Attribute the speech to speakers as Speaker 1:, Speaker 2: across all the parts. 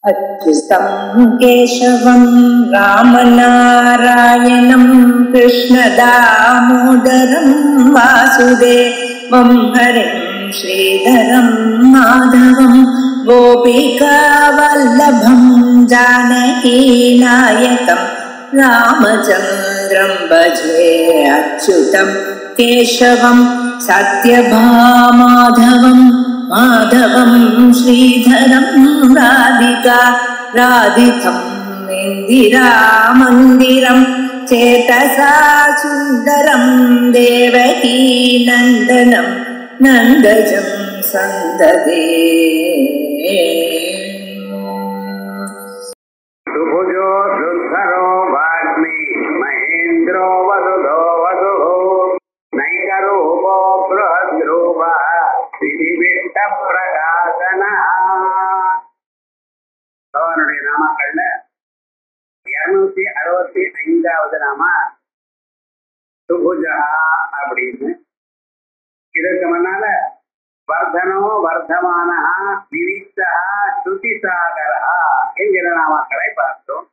Speaker 1: अच्युतं केशवं रामनारायणं कृष्णदामोदरं वासुदेवं हरिं श्रीधरं माधवं गोपिकावल्लभं जानकीनायकं रामचन्द्रं भजे। अच्युतं केशवं सत्यभामाधवं माधवं श्रीधरं राधिका राधितम् इन्दिरामन्दिरं चेतसा सुन्दरं देवकी नन्दनं नन्दजं सन्ददे।
Speaker 2: सुभुजो दुर्धरो वाग्मी महेन्द्रो वसुधो वसुः नैकरूपो बृहद्रूपः பிரகாசனா. அவனுடைய நாமக்கள்ல 265வது நாம சுபுஜா அப்படின்னு. இதற்கு முன்னால வர்தனோ வர்தமானா விவிக்தா ஸ்ருதிசாகரா என்கிற நாமக்களை பார்த்தோம்.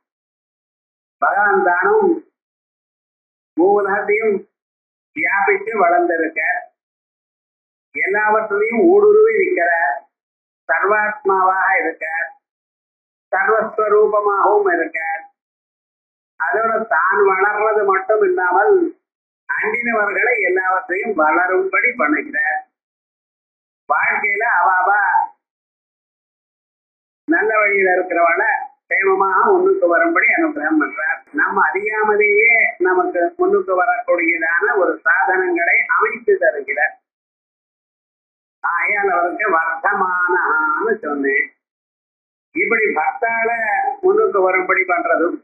Speaker 2: பகவான் தானும் மூலத்தையும் வியாபித்து வளர்ந்திருக்க, எல்லாவற்றையும் ஊடுருவி இருக்கிறார், சர்வாத்மாவாக இருக்கார், சர்வஸ்வரூபமாகவும் இருக்கார். அதோட தான் வளர்றது மட்டும் இல்லாமல் அண்டினவர்களை எல்லாவற்றையும் வளரும்படி பண்ணுகிறார். வாழ்க்கையில அவாவா நல்ல வழியில இருக்கிறவள சேமமாக முன்னுக்கு வரும்படி அனுகிரகம் பண்றார். நம்ம அறியாமலேயே நமக்கு முன்னுக்கு வரக்கூடியதான ஒரு சாதனங்களை அமைத்து தருகிறார். ஆயால் அவருக்கு வர்த்தமானு சொன்னேன். இப்படி பக்தால முன்னுக்கு வரும்படி பண்றதும்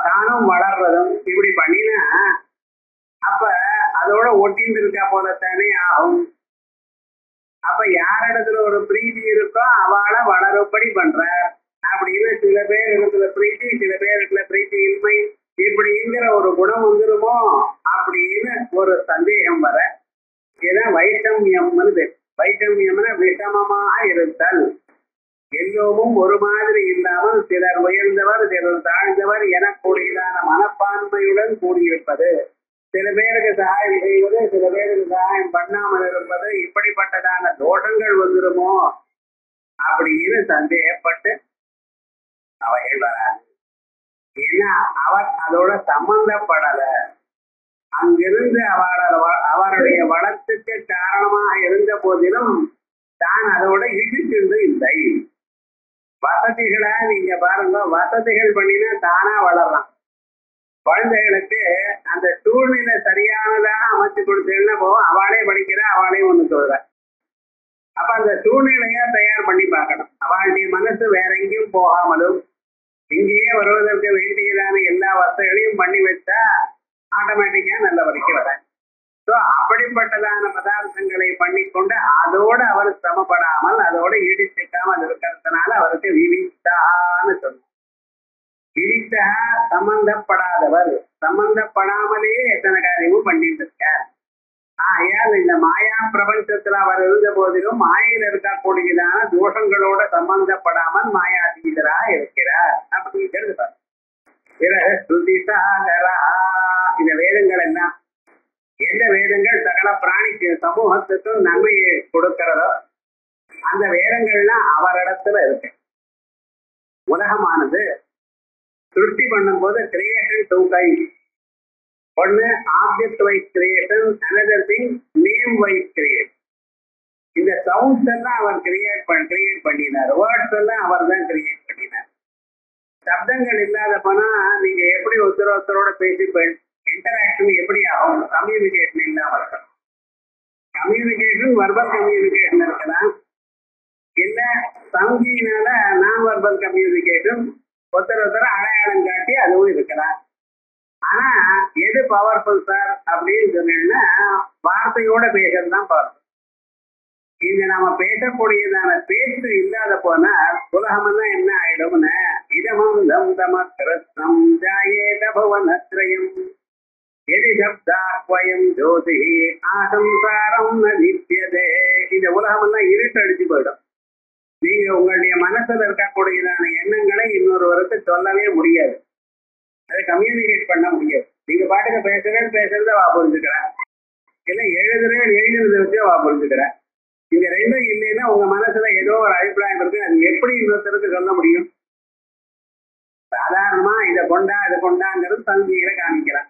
Speaker 2: தானும் வளர்றதும் இப்படி பண்ணினா அப்ப அதோட ஒட்டிந்து இருக்கா போலத்தானே ஆகும். அப்ப யாரிடத்துல ஒரு பிரீதி இருக்கோ அவளை வளரும்படி பண்ற அப்படின்னு சில பேர் இடத்துல பிரீத்தி, சில பேர் இடத்துல பிரீத்தி இன்மை, இப்படிங்கிற ஒரு குணம் வந்துருமோ அப்படின்னு ஒரு சந்தேகம் வர. ஏன்னா வைஷமியம்னு பேர். வைஷமியம்னா விஷமமாக இருத்தல், எல்லோரும் ஒரு மாதிரி இல்லாமல் சிலர் உயர்ந்தவர் சிலர் தாழ்ந்தவர் எனக்கூடியதான மனப்பான்மையுடன் கூடியிருப்பது, சில பேருக்கு சகாயம் செய்வது சில பேருக்கு சகாயம் பண்ணாமல் இருப்பது, இப்படிப்பட்டதான தோஷங்கள் வந்துருமோ அப்படின்னு சந்தேகப்பட்டு அவைகள் வராது. ஏன்னா அவர் அதோட சம்பந்தப்படல. அங்கிருந்து அவருடைய வளத்துக்கு காரணமாக இருந்த போதிலும் தான் அதோட இடிச்சிருந்து இல்லை. வசதிகளா நீங்க பாருங்க, வசதிகள் பண்ணினா தானா வளரலாம். குழந்தைகளுக்கு அந்த சூழ்நிலை சரியானதாக அமைச்சு கொடுத்தேன்னா போவோம், அவளே படிக்கிறா, அவளே ஒண்ணு சொல்ற. அப்ப அந்த சூழ்நிலையா தயார் பண்ணி பார்க்கணும். அவளுடைய மனசு வேற எங்கேயும் போகாமலும் இங்கேயே வருவதற்கு வேண்டியதான எல்லா வசதிகளையும் பண்ணி வச்சா ஆட்டோமேட்டிக்கா நல்ல வரைக்கும் வர. ஸோ அப்படிப்பட்டதான பதார்த்தங்களை பண்ணிக்கொண்டு அதோடு அவர் சிரமப்படாமல் அதோட ஈடுசிக்காமல் இருக்கிறதுனால அவருக்கு விவிக்தான்னு சொல்லுவோம். விவிக்தா சம்பந்தப்படாதவர், சம்பந்தப்படாமலேயே எத்தனை காரியமும் பண்ணிட்டு இருக்கார். ஆகையால் இந்த மாயா பிரபஞ்சத்துல அவர் இருந்த போதிலும் மாயையில் இருக்கக்கூடியதான தோஷங்களோட சம்பந்தப்படாமல் மாயாதீதரா இருக்கிறார் அப்படிங்கிறது. பிறகு ஸ்ருதிசாகரா. இந்த வேதங்கள் எல்லாம் எந்த வேதங்கள் சகல பிராணிக்கு சமூகத்துக்கும் நன்மையை கொடுக்கிறதோ அந்த வேதங்கள்லாம் அவரிடத்துல இருக்கு. உலகமானது திருஷ்டி பண்ணும் போது கிரியேஷன் டூ கைண்ட். ஒன்னு object wise creation, another thing name wise creation. இந்த சவுண்ட்ஸ் எல்லாம் அவர் கிரியேட் பண்ணினார், வேர்ட்ஸ் எல்லாம் அவர் தான் கிரியேட் பண்ணினார். சப்தங்கள் இல்லாத போனா நீங்க எப்படி ஒருத்தரோட பேசி இன்டராக்ஷன் எப்படி ஆகும்? கம்யூனிகேஷன் இல்லாம இருக்கணும். கம்யூனிகேஷன் வர்பல் கம்யூனிகேஷன் இருக்கலாம், இல்ல சங்கினால நான் வர்பல் கம்யூனிகேஷன் ஒருத்தர் அடையாளம் காட்டி அதுவும் இருக்கலாம். ஆனா எது பவர்ஃபுல் சார் அப்படின்னு சொன்னீங்கன்னா வார்த்தையோட பேசுறது தான் பவர்ஃபுல். இங்க நாம பேசக்கூடியதான பேச்சு இல்லாத போனா உலகமெல்லாம் என்ன ஆயிடும்னு இதமம் தம் தம கிருஷ்ணம் ஜாயேத புவனத்ரயம் எதி சப்தாக்வயம் ஜோதி ஆசம்சாரம் நதித்யதே. இந்த உலகமெல்லாம் இருட்டு அடிச்சு போயிடும். நீங்க உங்களுடைய மனசுல இருக்கக்கூடியதான எண்ணங்களை இன்னொருவருக்கு சொல்லவே முடியாது, அதை கம்யூனிகேட் பண்ண முடியாது. நீங்க பாட்டுக்கு பேசுறத வா புரிஞ்சுக்கிறேன், இல்ல எழுதுறதை வச்சு வா புரிஞ்சுக்கிறேன். இந்த ரெண்டும் இல்லைன்னா உங்க மனசுல ஏதோ ஒரு அபிப்பிராயம் இருக்கு, அது எப்படி இன்னொருத்தருக்கு சொல்ல முடியும்? சாதாரணமா இதை கொண்டா அது கொண்டாங்கிறது தன்மையில காமிக்கிறான்.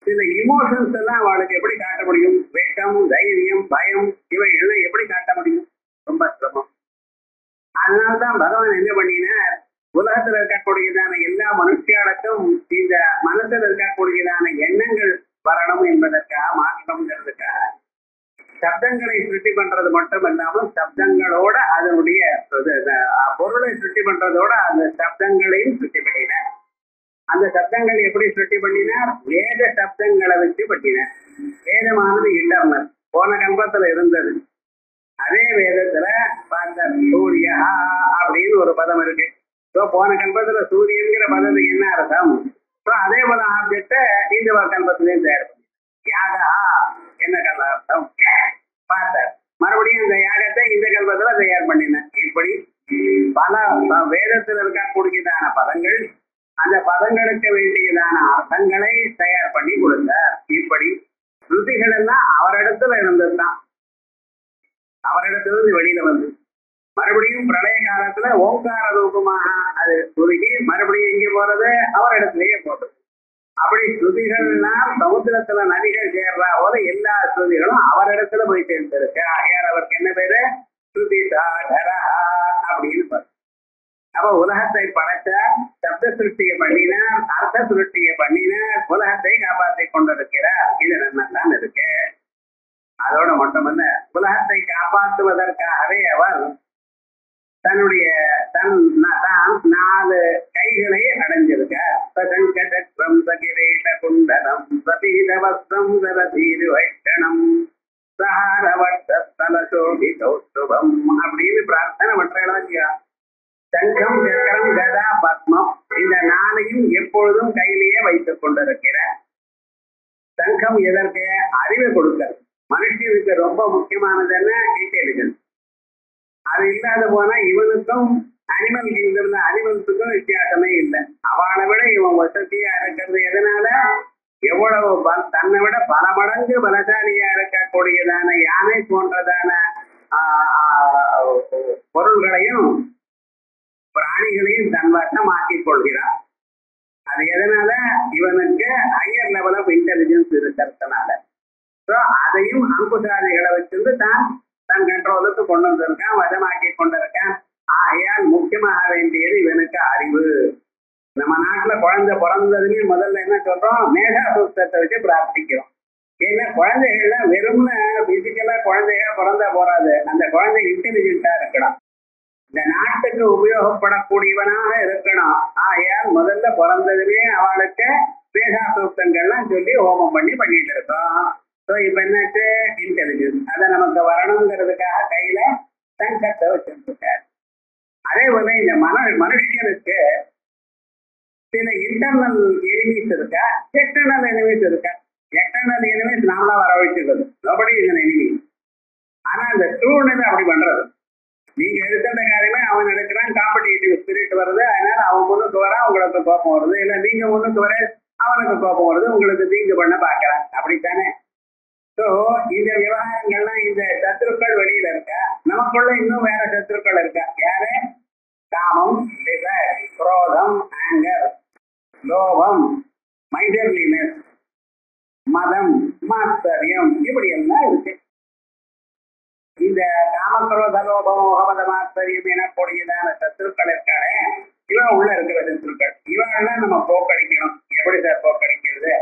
Speaker 2: சில இமோஷன்ஸ் எல்லாம் அவளுக்கு எப்படி காட்ட முடியும்? வெட்கம், தைரியம், பயம் இவை எல்லாம் எப்படி காட்ட முடியும்? ரொம்ப சிரமம். அதனால்தான் பகவான் என்ன பண்ணினார், உலகத்துல இருக்கக்கூடியதான எல்லா மனுஷியாளுக்கும் இந்த மனசுல இருக்கக்கூடியதான எண்ணங்கள் வரணும் என்பதற்காக, மாற்றம்ங்கிறதுக்காக சப்தங்களை சுட்டி பண்றது மட்டும் இல்லாமல் சப்தங்களோட அதனுடைய பொருளை சுட்டி பண்றதோட அந்த சப்தங்களையும் சுட்டி பண்ணினார். அந்த சப்தங்கள் எப்படி சுட்டி பண்ணினார்? வேத சப்தங்களை வச்சு பண்ணினார். வேதமானது இன்டர்னல், போன கல்பத்துல இருந்தது. அதே வேதத்துல பார்த்த சூரியா அப்படின்னு ஒரு பதம் இருக்கு. போன கல்பத்துல சூரியன்கிற பதத்துக்கு என்ன அர்த்தம்? அதே போல ஆப்ஜெக்ட இந்த கல்பத்திலையும் தயார் பண்ணி யாகா என்ன கல்ல அர்த்தம் பார்த்தார். மறுபடியும் இந்த யாகத்தை இந்த கல்பத்துல தயார் பண்ணினேன். இப்படி பல வேதத்தில் இருக்கக்கூடியதான பதங்கள், அந்த பதங்களுக்கு வேண்டியதான அர்த்தங்களை தயார் பண்ணி கொடுத்தார். இப்படி ஸ்ருதிகள் எல்லாம் அவரிடத்துல இருந்ததுதான், அவரிடத்திலிருந்து வெளியில வந்து மறுபடியும் பிரளய காலத்துல ஓங்கார ரூபமாக அது சுருகி மறுபடியும் எங்கே போறது? அவரிடத்திலேயே போறது. அப்படி ஸ்ருதிகள்லாம் சமுத்திரத்துல நதிகள் சேர்றா போல எல்லா ஸ்ருதிகளும் அவரிடத்துல போய் சேர்ந்திருக்கு. ஆகையால் அவருக்கு என்ன பேரு? ஸ்ருதிதாதரா அப்படின்னு பாரு. அப்ப உலகத்தை படைத்தார், சப்த சிருஷ்டியை பண்ணினார், அர்த்த சிருஷ்டியை பண்ணினார், உலகத்தை காப்பாற்றி கொண்டிருக்கிறார். இது நன்னதான் இருக்கு. அதோட மட்டுமல்ல, உலகத்தை காப்பாற்றுவதற்காகவே அவர் தன்னுடைய தான் 4 கைகளை அடைஞ்சிருக்கார். குண்டலம் சதீதவஸ்தம் சரதீரு வைஷ்ணம் சஹாரவட்டஸ்தலசோபிதௌஸ்துபம் அப்படின்னு பிரார்த்தனை பண்றா. சங்கம், சக்கரம், கதா, பத்மம் இந்த 4ஐயும் எப்பொழுதும் கையிலேயே வைத்துக் கொண்டிருக்கிறார். சங்கம் எதற்கு? அறிவை கொடுக்கிறது. மனுஷனுக்கு ரொம்ப முக்கியமானது என்ன? இன்டெலிஜென்ஸ். அது இல்லாத போனா இவனுக்கும் அனிமல் கிங்டம்ல அனிமல்ஸுக்கும் வித்தியாசமே இல்லை. அவளை விட இவன் வசதியா இருக்கிறது எதனால? எவ்வளவு தன்னை விட பல மடங்கு பலசாலியா இருக்கக்கூடியதான யானை போன்றதான பொருள்களையும் பிராணிகளையும் தன் வசம் ஆக்கிக் கொள்கிறார். அது எதனால? இவனுக்கு ஹையர் லெவல் ஆஃப் இன்டெலிஜென்ஸ் இருக்கிறதுனால. அதையும் அங்குசாதிகளை வச்சிருந்து தன் கண்ட்ரோலுக்கு கொண்டு வந்திருக்கான், வசமாக்கி கொண்டிருக்கான். ஆகையால் முக்கியமாக வேண்டியது இவனுக்கு அறிவு. நம்ம நாட்டுல குழந்தை பிறந்ததுமே முதல்ல என்ன சொல்றோம்? மேதா சூக்தத்தை வச்சு பிரார்த்திக்கிறோம். ஏன்னா குழந்தைகள்லாம் வெறும்ன பிசிக்கலா குழந்தைகள் பிறந்தா போறாது, அந்த குழந்தை இன்டெலிஜென்டா இருக்கணும், இந்த நாட்டுக்கு உபயோகப்படக்கூடியவனாக இருக்கணும். ஆகையால் முதல்ல பிறந்ததுமே அவளுக்கு மேதா சூக்தங்கள்லாம் சொல்லி ஹோமம் பண்ணிட்டு இருக்கோம். இப்ப என்னாச்சு? இன்டெலிஜென்ஸ். அதை நமக்கு வரணுங்கிறதுக்காக கையில சங்கத்தை வச்சிருக்காரு. அதே போல இந்த மனுஷனுக்கு சில இன்டர்னல் எனிமீஸ் இருக்கா, எக்ஸ்டர்னல் எனிமீஸ் இருக்கா. எக்ஸ்டர்னல் எனிமீஸ் நாமளா வரவழைச்சிருக்கிறது, நோபடி இஸ் எனிமி. ஆனா அந்த சூழ்நிலை அப்படி பண்றது. நீங்க எடுத்த காரியமே அவன் எடுக்கிறான், காம்படிட்டிவ் ஸ்பிரிட் வருது, அதனால அவன் முன்னுக்கு வர உங்களுக்கு கோபம் வருது, இல்ல நீங்க முன்னுக்கு வர அவனுக்கு கோபம் வருது, உங்களுக்கு தீங்கு பண்ண பாக்குறான். அப்படித்தானே? இந்த விவகாரங்கள்லாம் இந்த சத்துருக்கள் வெளியில இருக்கா, நமக்குள்ள இன்னும் வேற சத்துருக்கள் இருக்கா. யாரு? காமம், குரோதம், ஆங்கர், லோபம், மைதர்லினஸ், மதம், மாத்தரியம், இப்படி எல்லாம் இருக்கு. இந்த காமக்ரோத லோபம் மோகமத மாத்தரியம் எனக்கூடியதான சத்துருக்கள் இருக்காரு. இவன் உள்ள இருக்கிற சத்துருக்கள், இவங்கெல்லாம் நம்ம போக்கடிக்கணும். எப்படி சார் போக்கடிக்கிறது?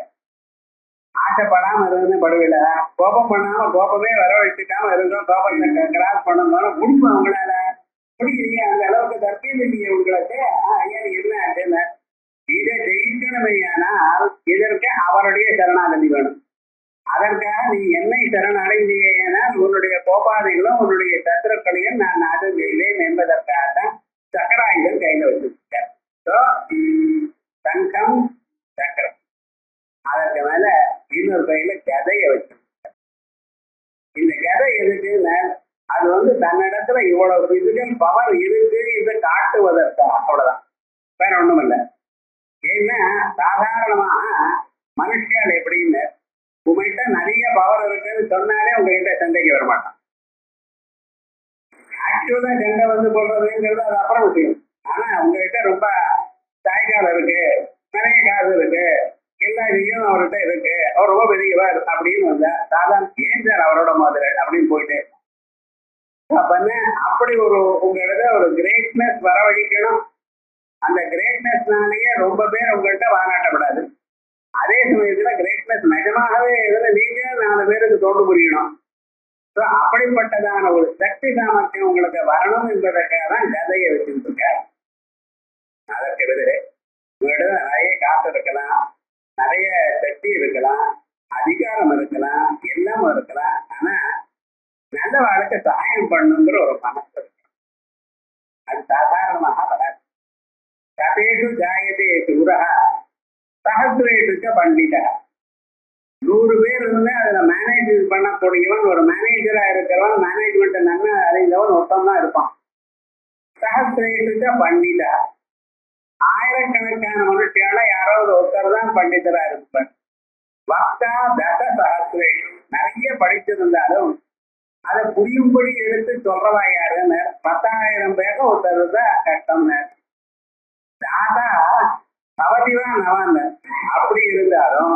Speaker 2: ஆசைப்படாம இருந்து படுவில, கோபம் பண்ணாம கோபமே வரவழைச்சுக்காம இருந்தோம். கோபத்தை கிராஸ் பண்ணணும்னால முடியும். அவங்களால முடியலையே, அந்த அளவுக்கு தற்பீல் இல்லையே உங்களுக்கு. ஐயா என்ன ஆச்சுன்னு இதை ஜெயிக்கணுமையானால் இதற்கு அவருடைய சரணாகதி வேணும். அதற்காக நீ என்னை சரணடைந்தீனால் உன்னுடைய கோபாதைகளும் உன்னுடைய சத்துருக்களையும் நான் நாடு செய்வேன் என்பதற்காகத்தான் சக்கராயுதம் கையில வச்சிருக்கேன். சங்கம், சக்கரம், அதற்கு மேல இன்னொரு கையில கதையை வச்சிருக்க. இந்த கதை எதுக்குன்னா அது தன்னிடத்துல இவ்வளவு பிசிக்கல் ஸ்பெஷல் பவர் இருக்கு இதை காட்டுவதற்கா, அவ்வளவுதான், வேற ஒண்ணும் இல்லை. ஏன்னா சாதாரணமாக மனுஷியால் எப்படின்னு உங்ககிட்ட நிறைய பவர் இருக்குன்னு சொன்னாலே உங்ககிட்ட சண்டைக்கு வரமாட்டான். ஆக்சுவலா சண்டை வந்து போடுறதுங்கிறது அது அப்புறம் விஷயம். ஆனா உங்ககிட்ட ரொம்ப தாய்க்கால் இருக்கு, நிறைய காசு இருக்கு, எல்லா விஷயம் அவர்கிட்ட இருக்கு, அவர் ரொம்ப பெரியவர் அப்படின்னு வந்தா சாதாரண ஏன் சார் அவரோட மாதிரி அப்படின்னு போயிட்டு அப்படி ஒரு உங்ககிட்ட ஒரு கிரேட்னஸ் வரவழைக்கணும். அந்த கிரேட்னஸ்னாலேயே ரொம்ப பேர் உங்கள்கிட்ட பாராட்டப்படாது. அதே சமயத்துல கிரேட்னஸ் நிஜமாகவே இதுல நீங்க 4 பேருக்கு தோண்டு புரியணும். அப்படிப்பட்டதான ஒரு சக்தி சாமர்த்தியம் உங்களுக்கு வரணும் என்பதற்காக தான் கதையை வச்சுட்டு இருக்க. அதற்கு எதிரே உங்கள்கிட்ட நிறைய காசு இருக்கலாம், நிறைய சக்தி இருக்கலாம், அதிகாரம் இருக்கலாம், எல்லாமும் இருக்கலாம். ஆனா நல்ல வாழ்க்கை சகாயம் பண்ணுங்கிற ஒரு மனசு இருக்கு. அது சாதாரணமாக வராது. கதேஷு ஜாயதே சூரா சஹசிரேஷுச்ச பண்டிதா. 100 பேர் இருந்து அதுல மேனேஜ் பண்ணக்கூடியவன், ஒரு மேனேஜரா இருக்கிறவன், மேனேஜ்மெண்ட் நல்லா அறிந்தவன் ஒருத்தன் தான் இருப்பான். சஹசிரேஷுச்ச பண்டிதா. ஆயிரக்கணக்கான மனுஷியால யாராவது ஒருத்தர் தான் பண்டிதரா இருப்பார். வக்தா தச சஹசிரேஷு. நிறைய படிச்சிருந்தாலும் அதை புரியும்படி எடுத்து சொல்றவா யாருன்னு 10,000 பேர் ஒருத்தர் தான் கஷ்டம்னு. தாதா அவதிதான் நவான். அப்படி இருந்தாலும்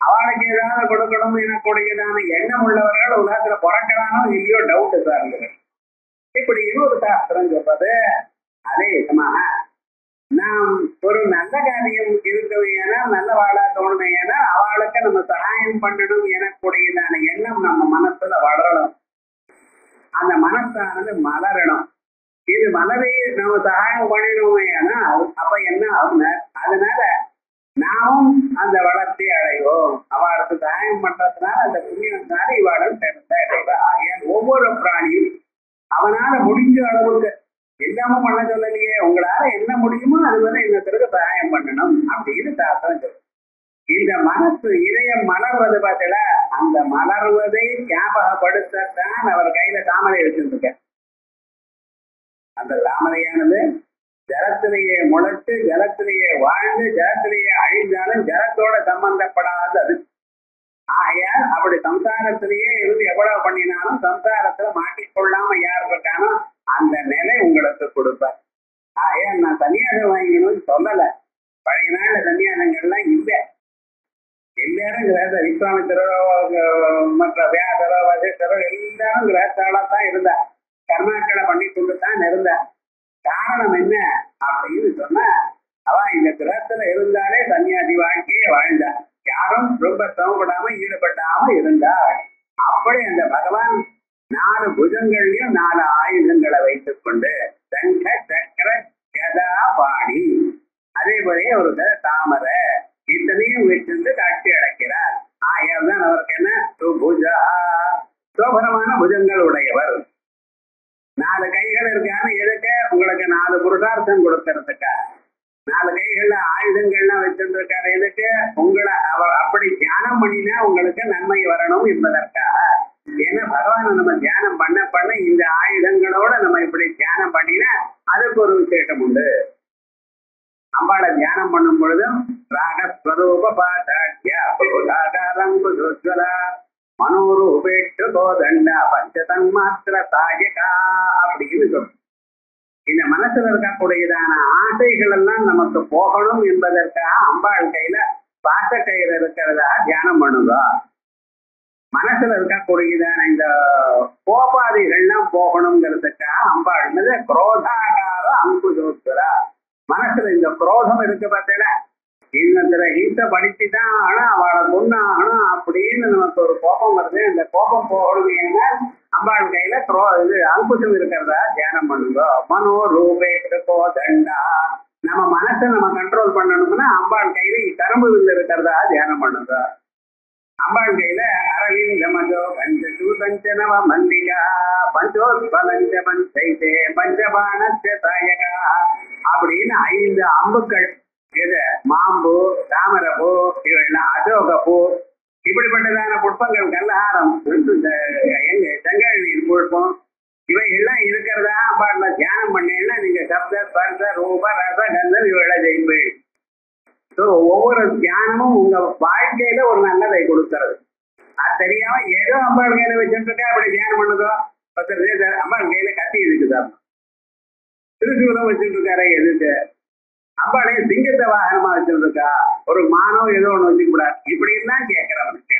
Speaker 2: அவனுக்கு ஏதாவது கொடுக்கணும் எனக்கூடியதான எண்ணம் உள்ளவர்கள் உலகத்துல பிறக்கிறானோ இல்லையோ டவுட் சார்ந்தது. இப்படி இன்னொரு சாஸ்திரம் சொல்றது அதே விதமாக நாம் ஒரு நல்ல காரியம் இருக்கவையனா, நல்ல வாழா தோணுமையனா அவளுக்கு நம்ம சகாயம் பண்ணணும் எனக்கூடியதான எண்ணம் நம்ம மனசுல வளரணும். அந்த மனசானது மலரணும். இது மலரை நம்ம சகாயம் பண்ணிடுவோமேனா அப்ப என்ன ஆகுங்க? அதனால நாமும் அந்த வளர்ச்சி அடைவோம். அவளுக்கு சகாயம் பண்றதுனால அந்த புண்ணியத்தினால இவாளும் சேர்ந்த ஒவ்வொரு பிராணியும் அவனால முடிஞ்ச அளவுக்கு எல்லாமும் பண்ண சொல்லலையே, உங்களால என்ன முடியுமோ அது வந்து இன்னத்திற்கு சகாயம் பண்ணணும் அப்படின்னு சாஸ்திரம் சொல்லும். இந்த மனசு இதயம் மலர்வது பார்த்தல, அந்த மலர்வதை ஞாபகப்படுத்தத்தான் அவர் கையில தாமரை வச்சிருக்க. அந்த தாமரையானது ஜலத்திலேயே முளைச்சு, ஜலத்திலேயே வாழ்ந்து, ஜலத்திலேயே அழிந்தாலும் ஜலத்தோட சம்பந்தப்படாது அது. ஆகையால் அப்படி சம்சாரத்திலேயே இருந்து எவ்வளவு பண்ணினாலும் சம்சாரத்துல மாட்டிக்கொள்ளாம யார் இருக்கானோ அந்த நிலை உங்களுக்கு கொடுப்பார். ஆகையால் நான் சன்னியாசம் வாங்கிக்கணும்னு சொல்லல. பழைய நாள்ல சன்னியாசங்கள்லாம் இல்லை. எல்லாரும் கிரக விஸ்வாமித்திரோ மற்ற வியாசரோ வசிஷ்டரோ எல்லாரும் கிரகத்தால தான் இருந்தா, கர்மாக்களை பண்ணி கொண்டு தான் இருந்தா. காரணம் என்ன அப்படின்னு சொன்னா, அவன் இந்த கிரகத்துல இருந்தாலே சன்னியாசி வாழ்க்கையே வாழ்ந்தா. யாரும் ரொம்ப சிரமப்படாம ஈடுபடாம இருந்தாள். அப்படி அந்த பகவான் 4 புஜங்களையும் 4 ஆயுதங்களை வைத்துக் கொண்டு சங்க சக்கர கதா பாணி அதே போலயே ஒரு தாமரை இத்தனையும் வச்சிருந்து காட்சி அடைக்கிறார். ஆயால் தான் அவருக்கு என்ன சுபுஜா, சோபனமான புஜங்கள் உடையவர். 4 கைகள் இருக்கான எதுக்கு? உங்களுக்கு 4 புருஷார்த்தம் கொடுக்கறதுக்கா. 4 கைகள்ல ஆயுதங்கள்லாம் வச்சிருந்திருக்காரு எதுக்கு? உங்களை அப்படி தியானம் பண்ணினா உங்களுக்கு நன்மை வரணும் என்பதற்காக. ஏன்னா பகவானை நம்ம தியானம் பண்ண பண்ண இந்த ஆயுதங்களோட நம்ம இப்படி தியானம் பண்ணினா அதுக்கு ஒரு விசேஷம் உண்டு. அம்பாளை தியானம் பண்ணும் பொழுதும் ராகஸ்வரூப பாதாரங்குஜோஸ்வரா மனோரூபேட்டு கோதண்டா பஞ்சதன் மாத்திர சாயகா அப்படின்னு சொல்லும். இந்த மனசுல இருக்கக்கூடியதான ஆசைகள் எல்லாம் நமக்கு போகணும் என்பதற்காக அம்பாள் கையில பாச கயிறு இருக்கிறதா தியானம் பண்ணுங்க. மனசுல இருக்கக்கூடியதான இந்த கோபாதிகள்லாம் போகணுங்கிறதுக்காக அம்பாள் குரோதாகார அங்குஜோஸ்வரா. மனசுல இந்த குரோதம் இருக்கு பார்த்தல, இன்னத்துல ஹீட்ட படிச்சுதான் ஆனா அவளை கொண்டாகணும் அப்படின்னு நமக்கு ஒரு கோபம் வருது. அந்த கோபம் போகணும் ஏன்னா அம்பாள் கையில இது அங்குஷம் இருக்கிறதா தியானம் பண்ணுங்க. மனோ ரூபேட்டு கோதண்டா. நம்ம மனசை நம்ம கண்ட்ரோல் பண்ணணும்னா அம்பாள் கையில கரும்பு வில் இருக்கிறதா தியானம் பண்ணுங்க. அம்பாள் கையில அரவிந்த மஜோ பஞ்சு பஞ்சனவ மல்லிகா பஞ்சோத்பலஞ்ச பஞ்சைதே பஞ்சபானச்ச சாயகா அப்படின்னு 5 அம்புக்கள். இது மாம்பு, தாமரப்பூ, இவெல்லாம் அசோகப்பூ, இப்படிப்பட்டதான புஷ்பங்கள், கல்லஹாரம், செங்கல் நீர் புஷ்பம், இவைகள்லாம் இருக்கிறதா பாடல தியானம் பண்ணீங்கன்னா நீங்க சப்த ஸ்பர்ச ரூப ரச கந்தம் இவைகளை ஜெயிப்பீள். ஸோ ஒவ்வொரு தியானமும் உங்க வாழ்க்கையில ஒரு நல்லதை கொடுக்கறது. அது தெரியாம ஏதோ அம்பாள் கையில வச்சுட்டு இருக்கா அப்படி தியானம் பண்ணதோ அம்பாள் கையில கத்தி இருக்குதா, திருசூலம் வச்சுட்டு இருக்காரு எதுக்கு, அம்பாளே சிங்கத்தை வாகனமா வச்சுட்டு இருக்கா, ஒரு மானம் ஏதோ ஒண்ணு வச்சுக்க கூடாது, இப்படி எல்லாம் கேட்கிறவனுக்கு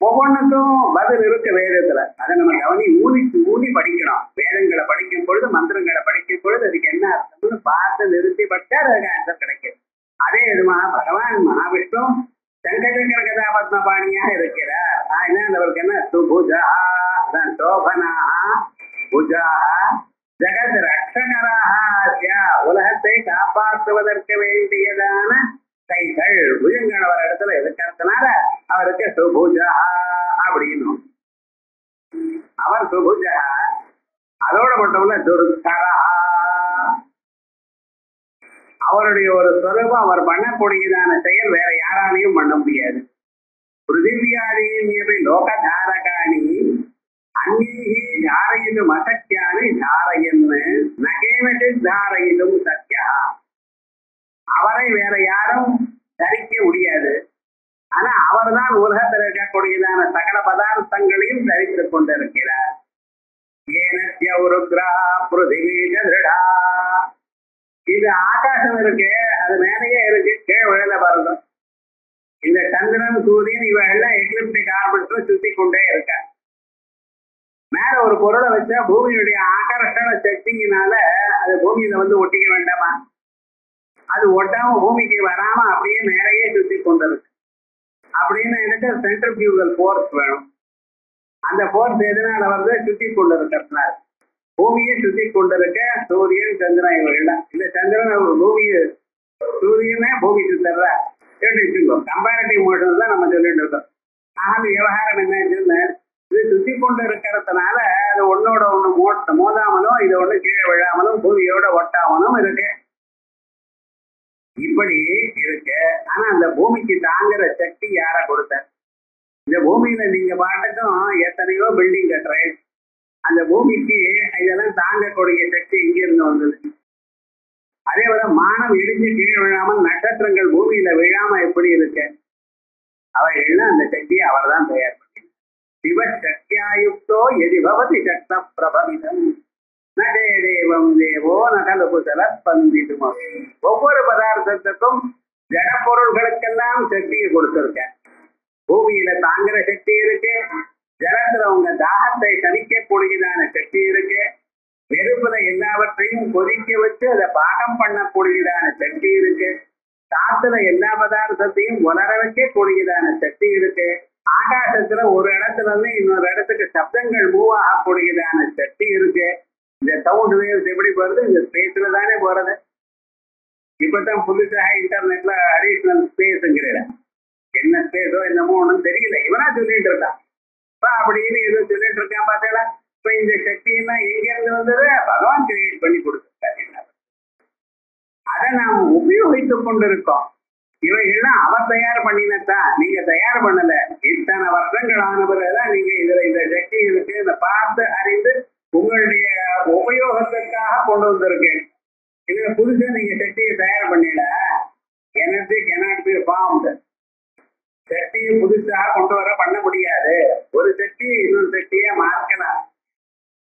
Speaker 2: ஒவ்வொன்றுக்கும் பதில் இருக்கு வேதத்துல. அதை நம்ம கவனி ஊனி படிக்கணும். வேதங்களை படிக்கும் பொழுது மந்திரங்களை படிக்கும் பொழுது அதுக்கு என்ன அர்த்தம்னு பார்த்து நிறுத்தி படிச்சா அதுக்கு ஆன்சர் கிடைக்கும். அதே விதமா பகவான் மகாவிஷ்ணு சங்கச்சக்கர கதாபத்மபாணியாக இருக்கிறார். அவருக்கு என்ன சுபுஜா சோபனா புஜா ஜெகத் ரட்சகராக, உலகத்தை காப்பாற்றுவதற்கு வேண்டியதான கைகள் புஜங்கள் அவர் இடத்துல இருக்கிறதுனால அவருக்கு சுபுஜா அப்படின்னு அவர் சுபுஜா. அதோட மட்டும் துர்கரா, அவருடைய ஒரு சொரூபம் அவர் பண்ணக்கூடியதான செயல் வேற யாராலையும் பண்ண முடியாது. பிருத்திவியாதீன்யபி லோகதாரகாணி அந்நீஹி தாரயிதும் அசக்கியானி தாரயன்னு நகேனசித் தாரயிதும் சத்யா. அவரை வேற யாரும் தரிக்க முடியாது. ஆனா அவர் தான் உலகத்தில் இருக்கக்கூடியதான சகல பதார்த்தங்களையும் தரித்துக் கொண்டிருக்கிறார். இது ஆகாசம் இருக்கு, அது மேலேயே இருக்கு, கீழே விழல பாருங்க. இந்த சந்திரன் சூரியன் இவெல்லாம் எக்லிப்டிக் ஆர்பிட்ல சுத்தி கொண்டே இருக்க. மேல ஒரு பொருளை வச்சா பூமியுடைய ஆகர்ஷண சக்தியினால அது பூமியில வந்து ஒட்டிக்க வேண்டாமா? அது ஒட்டாம பூமிக்கு வராம அப்படியே மேலேயே சுத்தி கொண்டிருக்கு. அப்படின்னு எனக்கு சென்ட்ரிபியூகல் ஃபோர்ஸ் வேணும். அந்த ஃபோர்ஸ் எதனால வந்து சுத்தி கொண்டிருக்கிறதுனால பூமியை சுத்தி கொண்டிருக்க சூரியன் சந்திரன் இவர்கள். இந்த சந்திரன் பூமியை சூரியனே பூமி சுத்தர்ற கம்பேரிட்டிவ் மோஷன் தான் நம்ம சொல்லிட்டு இருக்கோம். ஆனால் விவகாரம் என்ன, இது சுத்தி கொண்டு இருக்கிறதுனால அது ஒன்னோட ஒண்ணு மோதாமலும் இது ஒண்ணு கீழே விழாமலும் பூமியோட ஒட்டாமலும் இருக்கு. இப்படி இருக்கு. ஆனா அந்த பூமிக்கு தாங்குற சக்தி யார கொடுத்த? இந்த பூமியில நீங்க பாட்டுக்கும் எத்தனையோ பில்டிங் கட்டுறேன், அந்த பூமிக்கு இதெல்லாம் தாங்கக்கூடிய சக்தி இங்கிருந்து வந்தது. அதே போல மானம் இடிஞ்சு கீழே விழாமல் நட்சத்திரங்கள் பூமியில விழாம எப்படி இருக்கு, அவைகள்லாம் அந்த சக்தியை அவர் தான் தயார் பண்ணி. சிவசக்தியாயுக்தோ எதி பவதி சக்த பிரபவிதம் நடே தேவம் தேவோ நகலுகுசல ஸ்பந்திதும். ஒவ்வொரு பதார்த்தத்துக்கும் ஜட பொருள்களுக்கெல்லாம் சக்தியை கொடுத்திருக்க. பூமியில தாங்குற சக்தி இருக்கு, ஜலத்துல உங்க தாகத்தை தணிக்கக்கூடியதான சக்தி இருக்கு, நெருப்புல எல்லாவற்றையும் கொதிக்க வச்சு அதை பாகம் பண்ணக்கூடியதான சக்தி இருக்கு, காத்துல எல்லா பதார்த்தத்தையும் வளர வைக்கக்கூடியதான சக்தி இருக்கு, ஆகாசத்துல ஒரு இடத்துல இருந்து இன்னொரு இடத்துக்கு சப்தங்கள் மூவ் ஆகக்கூடியதான சக்தி இருக்கு. இந்த சவுண்ட் வேவ்ஸ் எப்படி போறது, இந்த ஸ்பேஸ்ல தானே போறது. இப்பதான் புதுசாக இன்டர்நெட்ல அடிஷனல் ஸ்பேஸ்ங்கிற என்ன ஸ்பேஸோ என்னமோ ஒன்றும் தெரியல, இவனா சொல்லிட்டு இருக்கான். அப்படின்னு ஏதோ சொல்லிட்டு இருக்கான் பார்த்தா. இப்ப இந்த சக்தியெல்லாம் எங்க இருந்து வந்தது? பகவான் கிரியேட் பண்ணி கொடுத்துருக்காரு. அதை நாம் உபயோகித்துக் கொண்டிருக்கோம். இவைகள்லாம் அவர் தயார் பண்ணினதான், நீங்க தயார் பண்ணல. இத்தனை வருஷங்கள் ஆன பிறகுதான் நீங்க இதுல இந்த சக்தி இருக்கு இதை பார்த்து அறிந்து உங்களுடைய உபயோகத்திற்காக கொண்டு வந்திருக்கேன். இதுல புதுசா நீங்க சக்தியை தயார் பண்ணல. Energy cannot be formed. சக்தியை புதுசாக கொண்டு வர பண்ண முடியாது. ஒரு சக்தியை இன்னொரு சக்தியை மாற்றலாம்.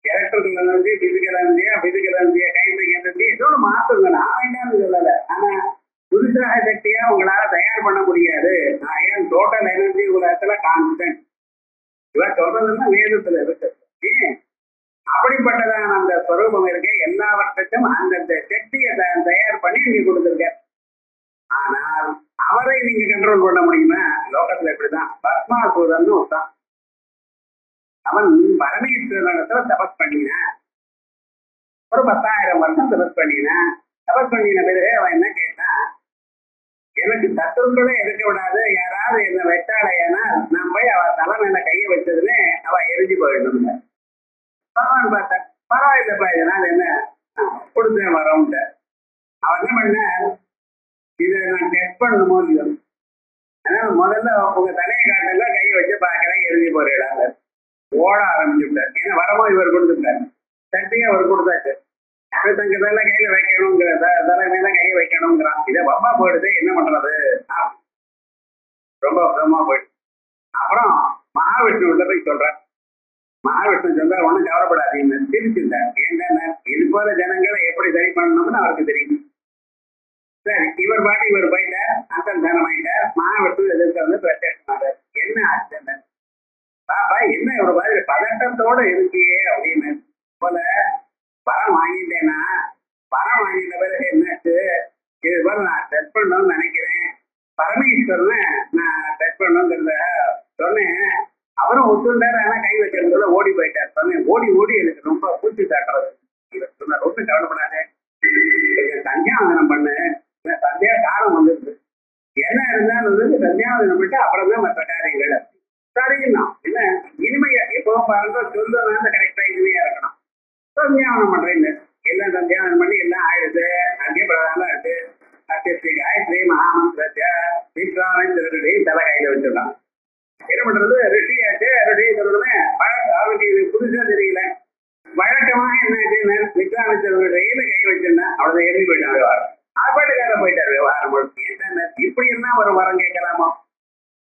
Speaker 2: எலக்ட்ரிக்கல் எனர்ஜி, பிசிக்கல் எனர்ஜியா, பிசிக்கல் எனர்ஜியா, கைமிக் எனர்ஜி இதோட மாற்றுங்க. நான் வேண்டாம்னு சொல்லல. ஆனா புதுசாக சக்தியா உங்களால தயார் பண்ண முடியாது. ஏன் டோட்டல் எனர்ஜி உலகத்துல கான்ஸ்டன்ட். இவன் சொல்றதுன்னா வேதத்துல இருக்கு. அப்படிப்பட்டதான அந்த ஸ்வரூபம் இருக்கு. எல்லாவற்றுக்கும் அந்தந்த சக்தியை தயார் பண்ணி நீங்க கொடுத்துருக்க. ஆனால் அவரை நீங்க கண்ட்ரோல் பண்ண முடியுமா? லோகத்துல இப்படிதான். பத்மாசூரன் ஒருத்தான், அவன் பரமேஸ்வரனிடத்துல தபஸ் பண்ணின. ஒரு 10,000 வருஷம் தபஸ் பண்ணின. தபஸ் பண்ணின பிறகு அவன் என்ன கேட்டான், எனக்கு சத்துருக்களே இருக்க விடாது, யாராவது என்ன வெட்டாளையானா நான் போய் அவ தலை மேல கையை வச்சதுன்னு அவ எரிஞ்சு போயிடணும். பகவான் பார்த்தா பரவாயில்லப்பா, இதனால என்ன கொடுத்தேன் வரோம்ட்ட. அவன் என்ன பண்ண, இதை நான் டெஸ்ட் பண்ணணுமோ இல்லையோ, அதனால முதல்ல உங்க தலையை காட்டுல கையை வச்சு பார்க்கறேன், எரிஞ்சு போறேன். ஓட ஆரம்பிச்சுட்டார். ஏன்னா வரமோ இவர் கொடுத்துட்டார், சட்டையை அவர் கொடுத்தாச்சு. தங்க தலை கையில வைக்கணுங்கிற, தலை மேல கையை வைக்கணுங்கிறான். இதை பப்பா போயிடுது, என்ன பண்றது, ரொம்ப வருஷமா போயிடுச்சு. அப்புறம் மகாவிஷ்ணுவிட்ட போய் சொல்றார். மகாவிஷ்ணு சொல்ற, ஒன்னும் கவலைப்படாதீங்க, திருச்சிருந்தார். ஏன்னா இது போல ஜனங்களை எப்படி சரி பண்ணணும்னு அவருக்கு தெரியும். சரி, இவர் பாட்டு இவர் போயிட்டார், அந்தர்தானம் ஆயிட்டார். மகாவிஷ்ணு எதிர்த்து வந்து பிரத்யட்சமானார். என்ன ஆச்சு பாப்பா, என்ன ஒரு மாதிரி பதட்டத்தோட இருக்கியே அப்படின்னு. போல பணம் வாங்கிட்டேன்னா, பணம் வாங்கிட்ட பிறகு என்னாச்சு, இது போல நான் டெஸ்ட் பண்ணணும்னு நினைக்கிறேன், பரமேஸ்வரனை நான் டெஸ்ட் பண்ணணுங்கிறத சொன்னேன். அவரும் ஒத்துண்டாரு, ஆனா கை வைக்கிறதுக்குள்ள ஓடி போயிட்டார். சொன்னேன், ஓடி ஓடி எனக்கு ரொம்ப பூச்சி தாக்குறது. இவர் சொன்னார், ரொம்ப கவலைப்படாது, சந்தியாவந்தனம் பண்ணு, சந்தியா காலம் வந்துருக்கு, என்ன இருந்தாலும் சந்தியாவந்தனம் பண்ணிட்டு அப்புறம் தான் மற்ற காரியங்கள். சரிங்கண்ணா, என்ன இனிமையா எப்பவும் பாருங்க சொல்லுறதுனால கரெக்டா இனிமையா இருக்கணும். சந்தியாவனம் பண்றீங்க, எல்லாம் சந்தியாவனம் பண்ணி எல்லாம் ஆயிடுது. அங்கே பிரதானம் இருக்கு, சத்தியஸ்ரீ காயத்ரி மகாமந்திரத்தை விஸ்வாமித்திரருடைய தலை கையில வச்சிருக்கான். என்ன பண்றது, ரிஷியாச்சு. ரிஷி சொல்றதுமே அவருக்கு இது புதுசா தெரியல. வழக்கமாக என்ன விஸ்வாமித்திரருடைய கை வச்சிருந்தா அவ்வளவு எரிஞ்சு போயிட்டான் விவகாரம். ஆப்பாட்டுக்கார போயிட்டார் விவகாரம். இப்படி எல்லாம் ஒரு வரம் கேட்கலாமா?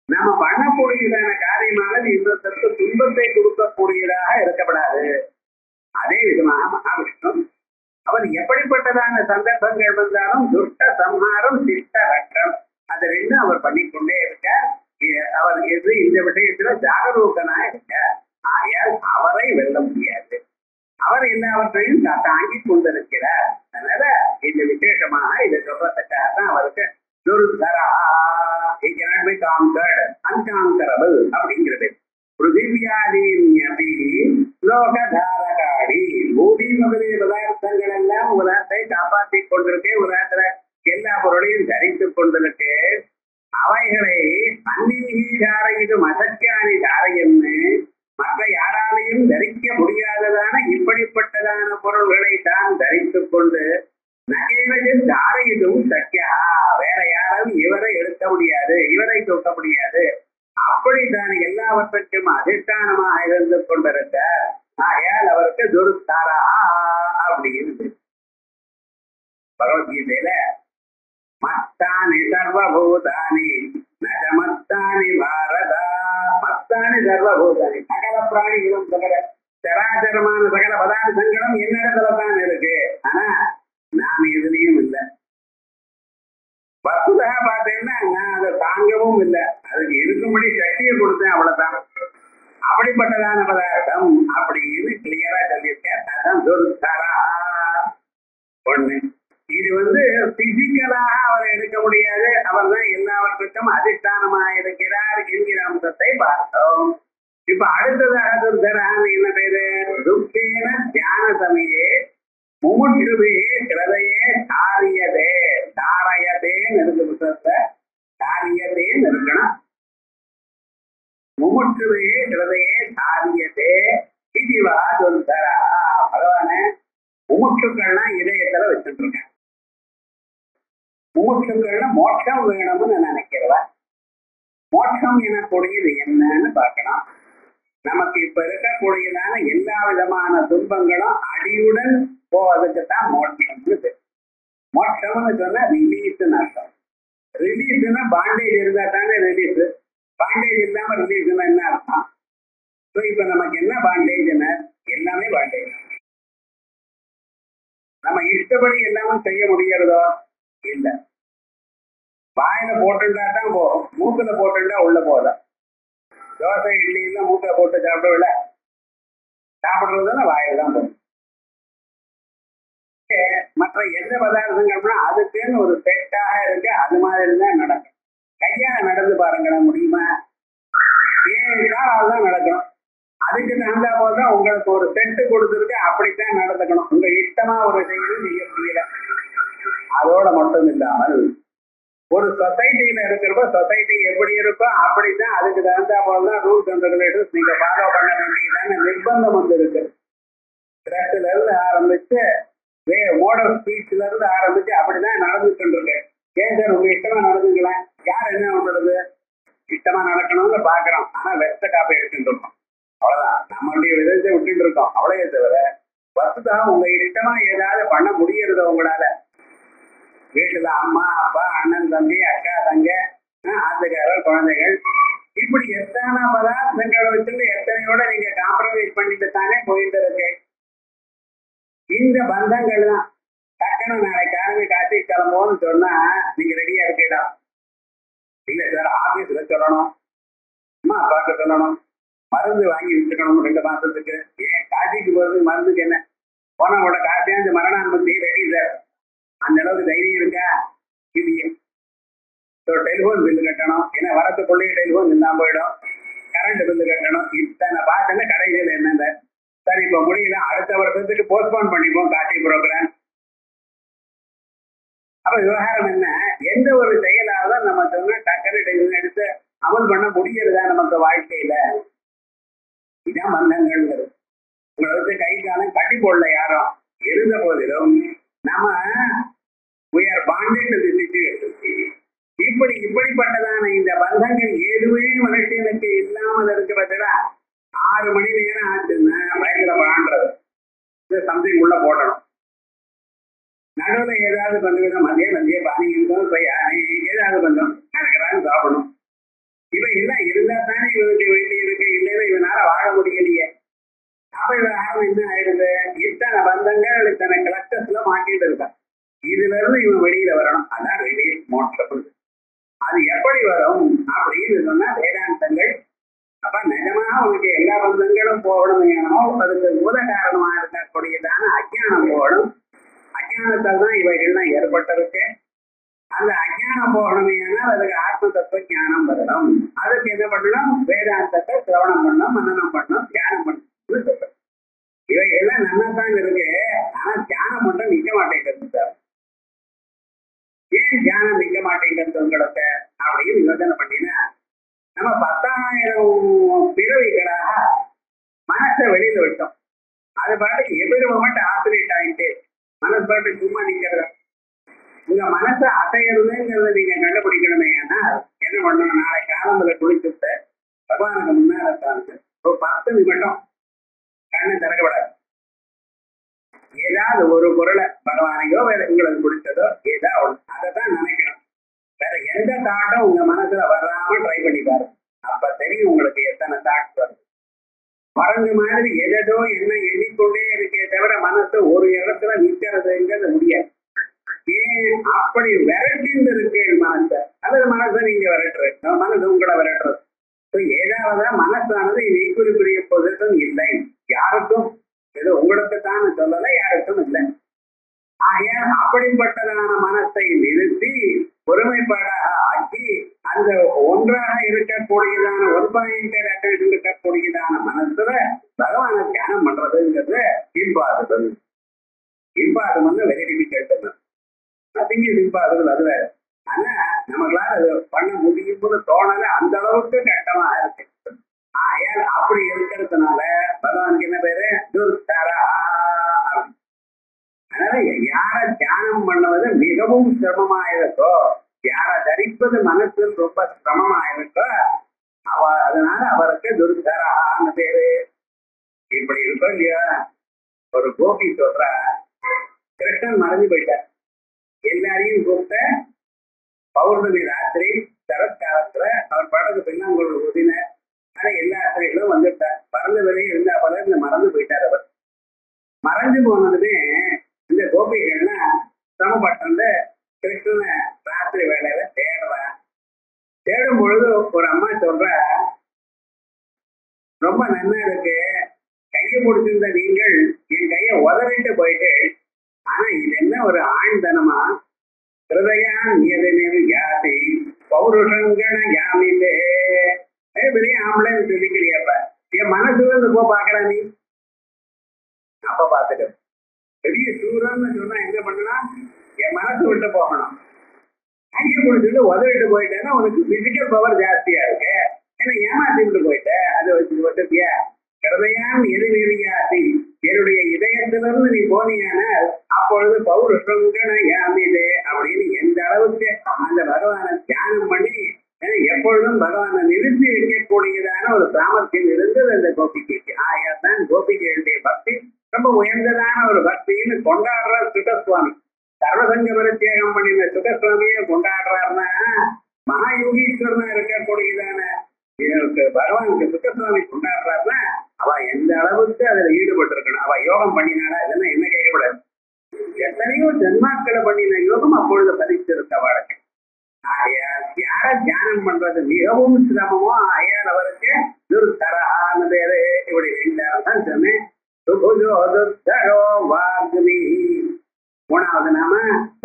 Speaker 2: நாம பண்ணக்கூடியதான காரியமானது இன்னொருத்தருக்கு துன்பத்தை கொடுக்கக்கூடியதாக இருக்கப்படாது. அதே விதமாக மகாவிஷ்ணு அவர் எப்படிப்பட்டதான சந்தர்ப்பங்கள் வந்தாலும் துஷ்ட சம்ஹாரம் சிஷ்ட ரட்டம் அது ரெண்டும் அவர் பண்ணிக்கொண்டே இருக்க. அவர் இந்த விஷயத்துல ஜாகரூகனா இருக்க. ஆகையால் அவரை வெல்ல முடியாது. அவர் எல்லாவற்றையும் தாங்கி கொண்டிருக்கிறார். அதனால இந்த விசேஷமாக இதை சொல்றதுக்காக தான் அவருக்கு துர்தரா, he cannot be conquered, unconquerable அப்படிங்கிறது. பிருத்திவியாதீன்யபி லோகதாரகாடி, பூமி முதலிய பதார்த்தங்கள் எல்லாம் உலகத்தை காப்பாற்றி கொண்டிருக்கு. உலகத்துல எல்லா பொருளையும் தரித்துக் கொண்டிருக்கு. அவைகளை அந்நீகி தாரையிடும் அசக்கியானி தாரையன்னு, மற்ற யாராலையும் தரிக்க முடியாததான இப்படிப்பட்டதான பொருள்களை தான் தரித்துக் கொண்டு நகைவதில் தாரையிடும் சக்கியா, வேற யாரும் இவரை எடுக்க முடியாது, இவரை தூக்க முடியாது. அப்படித்தான் எல்லாவற்றுக்கும் அதிஷ்டானமாக இருந்து கொண்டிருக்க. ஆகையால் அவருக்கு துர்தாரா அப்படின்னு பகவத்கீதையில மத்தானி சர்வபூதானி நகமத்தானி பாரதா, மத்தானி சர்வபூதானி, சகல பிராணிகளும் சகல சராசரமான சகல பதார்த்தங்களும் என்னிடத்துல தான் இருக்கு. ஆனா நான் எதுலையும் இல்லை. வசுதா பார்த்தீங்கன்னா நான் அதை தாங்கவும் இல்லை, அதுக்கு இருக்கும்படி சக்தியை கொடுத்தேன், அவ்வளவுதான். அப்படிப்பட்டதான பதார்த்தம் அப்படின்னு கிளியரா சொல்லியிருக்கேன். அதான் துர்தரா ஒண்ணு. இது பிசிக்கலாக அவர் எடுக்க முடியாது, அவர் தான் எல்லாவற்றுக்கும் அதிஷ்டானமாக இருக்கிறார் என்கிற அம்சத்தை பார்த்தோம். இப்ப அடுத்ததாக துர்தரான்னு என்ன பேரு, துக்கேன தியான சமயே முமுட்சுவே கிருதையே தாரியதே, தாரயதேன்னு இருக்கு புத்தகத்தை, தாரியதேன்னு இருக்கணும். முமுட்சுவே கிருதையே தாரியதே இதுவா துர்தரா. பகவானே, முமுட்சுக்கள்னா இதயத்துல வச்சுட்டு இருக்கேன். முமுட்சுக்கள்னா மோட்சம் வேணும்னு நினைக்கிறவா. மோட்சம் எனக்கூடியது என்னன்னு பார்க்கலாம். நமக்கு இப்ப இருக்கக்கூடியதான எல்லா விதமான துன்பங்களும் அடியுடன் போவதுக்குத்தான் மோட்சம். மோட்சம்னு சொன்னா ரிலீஸ்ன்னு அர்த்தம். ரிலீஸ்னா பாண்டேஜ் இருந்தா தானே ரிலீஸ். பாண்டேஜ் இல்லாம ரிலீஸ்னா என்ன அர்த்தம்? இப்ப நமக்கு என்ன பாண்டேஜ்னா, எல்லாமே பாண்டேஜ். நம்ம இஷ்டப்படி எல்லாமே செய்ய முடியறதோ இல்ல. வாயில போட்டுட்டா தான் போகும், மூக்குல போட்டுட்டா உள்ள போதும். தோசை இட்லி எல்லாம் மூக்கை போட்டு சாப்பிடவில்லை, சாப்பிடுறதுன்னா வாயில தான் போகும். மற்ற எந்த பதார்த்தங்கள்னா அதுக்குன்னு ஒரு செட்டாக இருக்கு, அது மாதிரி தான் நடக்கும். கையால நடந்து பாருங்க, முடியுமா? தான் நடக்கணும். அதுக்கு தகுந்தா போதுதான் உங்களுக்கு ஒரு செட்டு கொடுத்துருக்கு, அப்படித்தான் நடந்துக்கணும். உங்க இஷ்டமா ஒரு செய்தி செய்ய முடியல. அதோட மட்டும் இல்லாமல் ஒரு சொசைட்டியில இருக்கிறப்ப சொசைட்டி எப்படி இருக்கோ அப்படித்தான் அதுக்கு தகுந்தா போதுதான் ரூல்ஸ் அண்ட் ரெகுலேஷன்ஸ் நீங்க ஃபாலோ பண்ண வேண்டியதான நிர்பந்தம் இருக்கு. ட்ரெஸ்ல இருந்து ஆரம்பிச்சு மோட் ஆஃப் ஸ்பீச்ல இருந்து ஆரம்பிச்சு அப்படிதான் நடந்துட்டு இருக்கு. ஏன் சார் உங்க இஷ்டமா நடந்துக்கலாம்? யார் என்ன பண்றது? இஷ்டமா நடக்கணும்னு பாக்குறோம், ஆனா வெஸ்ட காப்பி எடுத்துட்டு இருக்கோம். அவ்வளவுதான். நம்மளுடைய விதத்தை விட்டுட்டு இருக்கோம் அவ்வளவே தவிர வசுதா உங்க இஷ்டமா ஏதாவது பண்ண முடியறத உங்களால. வீட்டுல அம்மா அப்பா அண்ணன் தம்பி அக்கா தங்க ஆத்துக்காரர் குழந்தைகள் இப்படி எத்தனை பதார்த்தங்களை வச்சுட்டு எத்தனையோட நீங்க காம்ப்ரமைஸ் பண்ணிட்டு தானே போயிட்டு இருக்கு. இந்த பந்தங்கள் தான் டக்குன்னு நாளைக்கு கிளம்பி காட்சி கிளம்புவோம்னு சொன்னா நீங்க ரெடியா இருக்கீடா? இல்ல சார் ஆபீஸ்ல சொல்லணும், அம்மா அப்பாவுக்கு சொல்லணும், மருந்து வாங்கி வச்சுக்கணும் 2 மாசத்துக்கு. ஏன் காட்சிக்கு போறதுக்கு மருந்துக்கு என்ன? போன கூட காட்சியா மரணானுமதி ரெடி சார். அந்த அளவுக்கு தைரியம் இருக்கா? இல்லையே. டெலிபோன் பில்லு கட்டணும், ஏன்னா வரத்துக்குள்ளேயே டெலிபோன் இல்லாம போயிடும். கரண்ட் பில்லு கட்டணும். இத்தனை பார்த்தேன்னா கடைசியில் என்னங்க சார் இப்ப முடியல, அடுத்த வருஷத்துக்கு போஸ்ட்போன் பண்ணிப்போம் காட்சி ப்ரோக்ராம். அப்ப விவகாரம் என்ன? எந்த ஒரு செயலாவது நம்ம சொன்னா டக்குனு எடுத்து அமல் பண்ண முடியறதா நமக்கு வாழ்க்கையில? இதான் பந்தங்கள்ங்கிறது. உங்களுக்கு கை காலம் கட்டி போடல யாரும், இருந்த போதிலும் நம்ம we are bonded to the situation. இப்படிப்பட்டதான இந்த பந்தங்கள் எதுவே மனுஷனுக்கு இல்லாமல் இருக்கிறதுல 6 மணி நேரம் ஆச்சுன்னா பயங்கர பாண்டது சம்திங் உள்ள போடணும். நடுவில் ஏதாவது பண்ணுவோம், மதிய பானியும் ஏதாவது பண்ணோம் அதுக்கெல்லாம் சாப்பிடணும். இவன் எல்லாம் இருந்தா தானே இவனுக்கு வேண்டி இருக்கு, இல்லைன்னா இவனால வாழ முடியலையே. அப்ப இவன் என்ன ஆயிடுது? இத்தனை பந்தங்கள் இத்தனை கிளஸ்டர்ஸ்ல மாட்டிட்டு இருக்கான். இதுல இருந்து இவன் வெளியில வரணும். அதான் ரிலீஸ் மோட்டம். அது எப்படி வரும் அப்படின்னு சொன்னா வேதாந்தங்கள் அப்ப நிஜமா உனக்கு எல்லா பந்தங்களும் போகணும். அதுக்கு மூல காரணமா இருக்கக்கூடியதான அஜ்ஞானம் போகணும். அஜ்ஞானத்தால் தான் இவைகள்லாம் ஏற்பட்டிருக்கு. அந்த அஜ்ஞானம் போகணுமேனால் அதுக்கு ஆத்ம தத்துவ ஞானம் வரணும். அதுக்கு என்ன பண்ணணும்? வேதாந்தத்தை சிரவணம் பண்ணணும், மன்னனம் பண்ணணும், தியானம் பண்ணணும். இவைகள்லாம் நன்னாதான் இருக்கு. ஆனா தியானம் மட்டும் நிக்க மாட்டேங்கிறது சார். ஏன் தியானம் நிக்க மாட்டேங்கிறது உங்களுக்கு அப்படின்னு யோசனை பண்ணீங்கன்னா, நம்ம 10,000 பிறவிகளாக மனசை வெளியில விட்டோம். அது பாட்டுக்கு எவ்வளவு மொமெண்ட் ஆசிரியட் ஆகிட்டு மனசு பாட்டுக்கு சும்மா நிக்கிறது. உங்க மனசை அசைகிறதுங்கிறத நீங்க கண்டுபிடிக்கணுமே. ஏன்னா என்ன பண்ணணும்? நாளை காலம்புல குளிச்சுட்டு பகவானுக்கு முன்னால உட்கார்ந்து ஒரு 10 நிமிடம் கண்ணை திறக்கப்படாது. ஏதாவது ஒரு பொருளை பகவானையோ வேற உங்களுக்கு பிடிச்சதோ ஏதாவது அதைதான் நினைக்கணும். வேற எந்த தாட்டும் உங்க மனசுல வராம ட்ரை பண்ணி பாருங்க. அப்ப தெரியும் உங்களுக்கு எத்தனை தாட்ஸ் வருது. மறந்து மாதிரி எதோ என்ன எண்ணிக்கொண்டே இருக்கே தவிர மனசு ஒரு இடத்துல நிற்கிறதுங்கிறது முடியாது. ஏன் அப்படி விரட்டின்னு இருக்கு மனசை? அல்லது மனசை நீங்க விரட்டுறது, மனசு உங்களை விரட்டுறது. ஏதாவது மனசானது இது ஈக்குவலிபிரிய பொசிஷன் இல்லை யாருக்கும். ஏதோ உங்களுக்கு தான் சொல்லல, யாருக்கும் இல்லை. ஆகையால் அப்படிப்பட்டதான மனசை நிறுத்தி ஒருமைப்பாட ஆக்கி அந்த ஒன்றாக இருக்கக்கூடியதான ஒன்பாயிண்டட் அட்டென்ஷன் இருக்கக்கூடியதான மனசுல பகவானை தியானம் பண்றதுங்கிறது இம்பாசிபிள். இம்பாசிபிள் வந்து very difficult. Nothing is impossible. அது வேற. ஆனா நம்மளால அது பண்ண முடியும்னு தோணல, அந்த அளவுக்கு கஷ்டமா இருக்கு. ஆகையால் அப்படி இருக்கிறதுனால பகவானுக்கு என்ன பேரு? துர்தரா. அதனால யார தியானம் பண்ணுவது மிகவும் சிரமமாயிருக்கோ, யார தரிப்பது மனசு ரொம்ப சிரமமாயிருக்கோ அதனால அவருக்கு துர்தரான்னு பேரு. இப்படி இருக்கோ இல்லையா? ஒரு கோபி சொல்ற, கிருஷ்ணன் மறைஞ்சு போயிட்டார். எல்லாரையும் கூப்பிட்ட பௌர்ணமி ராத்திரி சரத்காலத்துல அவர் படகு பின்னாங்கோடு ஊதினார். ஆனா எல்லா ஆசிரியர்களும் வந்துட்டார். பறந்த விலையும் இருந்தா போல இந்த மறந்து போயிட்டார். அவர் மறைஞ்சு போனதுமே இந்த கோபிகள்லாம் சிரமப்பட்டு கிருஷ்ணனை ராத்திரி வேலையில தேடுறா. தேடும் பொழுது ஒரு அம்மா சொல்ற, ரொம்ப நன்னா இருக்கு, கையை முடிச்சிருந்த நீங்கள் என் கையை உதறிட்டு போயிட்டு, ஆனா இது என்ன ஒரு ஆழ்தனமா? ஹிருதயான் யாதி பௌருஷங்கன யாமிதே. பெரிய ஆம்பளைன்னு சொல்லிக்கிறியப்ப என் மனசுல இருந்து போ பாக்கல நீ. அப்ப பாத்துக்க பெரிய சூரன்னு சொன்னா என்ன பண்ணலாம்? என் மனசு விட்டு போகணும். கையை முடிச்சுட்டு உதவிட்டு போயிட்டேன்னா உனக்கு பிசிக்கல் பவர் ஜாஸ்தியா இருக்கு. ஏன்னா ஏமாத்தி விட்டு போயிட்ட, அதை வச்சு விட்டுப்பியா? ஹிருதயான் எதிரியாதி, என்னுடைய இதயத்திலிருந்து நீ போனீங்கன்னா அப்பொழுது பௌருஷங்கன யாமிதே அப்படின்னு எந்த அளவுக்கு அந்த பகவானை தியானம் பண்ணி எப்பொழுதும் எப்பொழுதும் பகவானை நிறுத்தி வைக்கக்கூடியதான ஒரு சாமர்த்தியம் இருந்தது அந்த கோபிகைக்கு. ஆயாதான் கோபிகையுடைய பக்தி ரொம்ப உயர்ந்ததான ஒரு பக்தின்னு கொண்டாடுற சுகசுவாமி. சர்வசங்க பரித்தியாகம் பண்ணின சுகசுவாமியை கொண்டாடுறாருன்னா மகாயோகீஸ்வரனா இருக்கக்கூடியதான பகவானுக்கு சுகசுவாமி கொண்டாடுறாருன்னா அவ எந்த அளவுக்கு அதுல ஈடுபட்டு இருக்கணும். அவ யோகம் பண்ணினாடா இதெல்லாம் என்ன கேட்கக்கூடாது. எத்தனையோ ஜென்மாக்களை பண்ணின யோகம் அப்பொழுது பதிச்சிருக்க வழக்கு. ஆகையால் யார தியானம் பண்றது மிகவும் சிரமமோ ஆயால் அவருக்கு துர்தரான பேரு. இப்படி ரெண்டாவது சொன்னேன். வாக்மி. மூணாவது நாம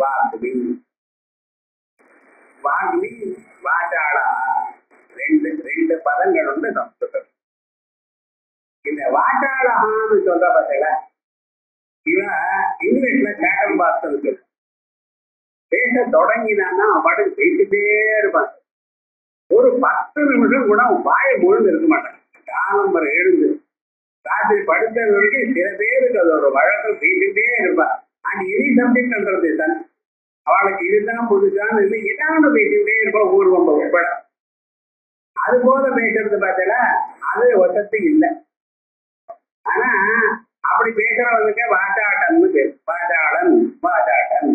Speaker 2: வாக்மி. வாக்மி வாசாளா. ரெண்டு பதங்கள் உண்டு சம்ஸ்கிருதம். இந்த வாசாளகான்னு சொல்ற பார்த்தீங்களா, இவன் இங்கிலீஷ்ல சேட்டம் பாஸ்டர் பேச தொடங்கினான்னா அவன் பேசிட்டே இருப்பான். ஒரு 10 நிமிஷம் கூட அவன் வாயை முழுந்து இருக்க மாட்டான். காலம்பரை எழுந்து ராத்திரி படுத்தது வரைக்கும் சில பேருக்கு அது ஒரு வழக்கம் பேசிட்டே இருப்பான். அண்ட் எனி சப்ஜெக்ட்ன்றது தான் அவளுக்கு இதுதான் புதுசான்னு இல்லை, ஏதாவது பேசிட்டே இருப்பான். ஊர்வம்ப உட்பட அது போல பேசுறது பார்த்தா அது ஒசத்து இல்லை. ஆனா அப்படி பேசுறவனுக்கு வாசாட்டன்னு பேர். வாசாளன் வாசாட்டன்.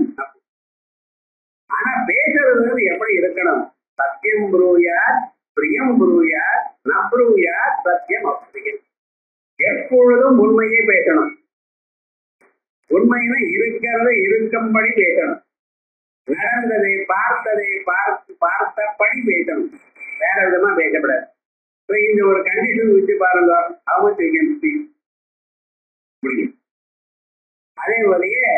Speaker 2: ஆனா பேசுறது எப்படி இருக்கணும்? சத்தியம் புரூயாத் பிரியம் புரூயாத் நப்ரூயாத் சத்தியம் அப்ரியம். எப்பொழுதும் உண்மையே பேசணும். உண்மையில இருக்கிறத இருக்கும்படி பேசணும். நடந்ததை பார்த்ததை பார்த்தபடி பேசணும். வேற விதமா பேசப்படாது. இந்த ஒரு கண்டிஷன் வச்சு பாருங்க, அவங்க முடியும். அதே போலயே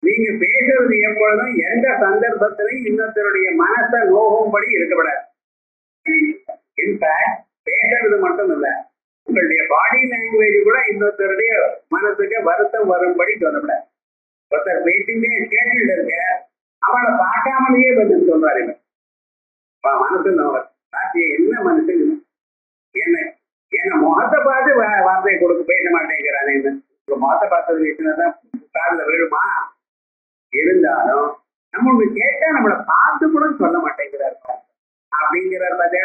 Speaker 2: நீங்க பேசுறது எப்பொழுதும் எந்த சந்தர்ப்பத்திலையும் இன்னொருத்தருடைய மனசை நோகும்படி இருக்கப்படாது. இன்ஃபேக்ட் பேசுறது மட்டும் இல்ல, உங்களுடைய பாடி லாங்குவேஜ் கூட இன்னொருத்தருடைய மனசுக்கு வருத்தம் வரும்படி சொல்லப்படாது. ஒருத்தர் பேசிட்டே கேட்டுட்டு இருக்க, அவளை பார்க்காமலேயே பதில் சொல்றாரு. மனசு என்ன மனசு என்ன முகத்தை பார்த்து வார்த்தையை கொடுக்க பேச மாட்டேங்கிறானே. முகத்தை பார்த்தது பேசினாதான் காதுல விழுமா? இருந்தாலும் நம்மளுக்கு கேட்டா நம்மளை பார்த்து கூட சொல்ல மாட்டேங்கிறார் அப்படிங்கிறார் பார்த்தா.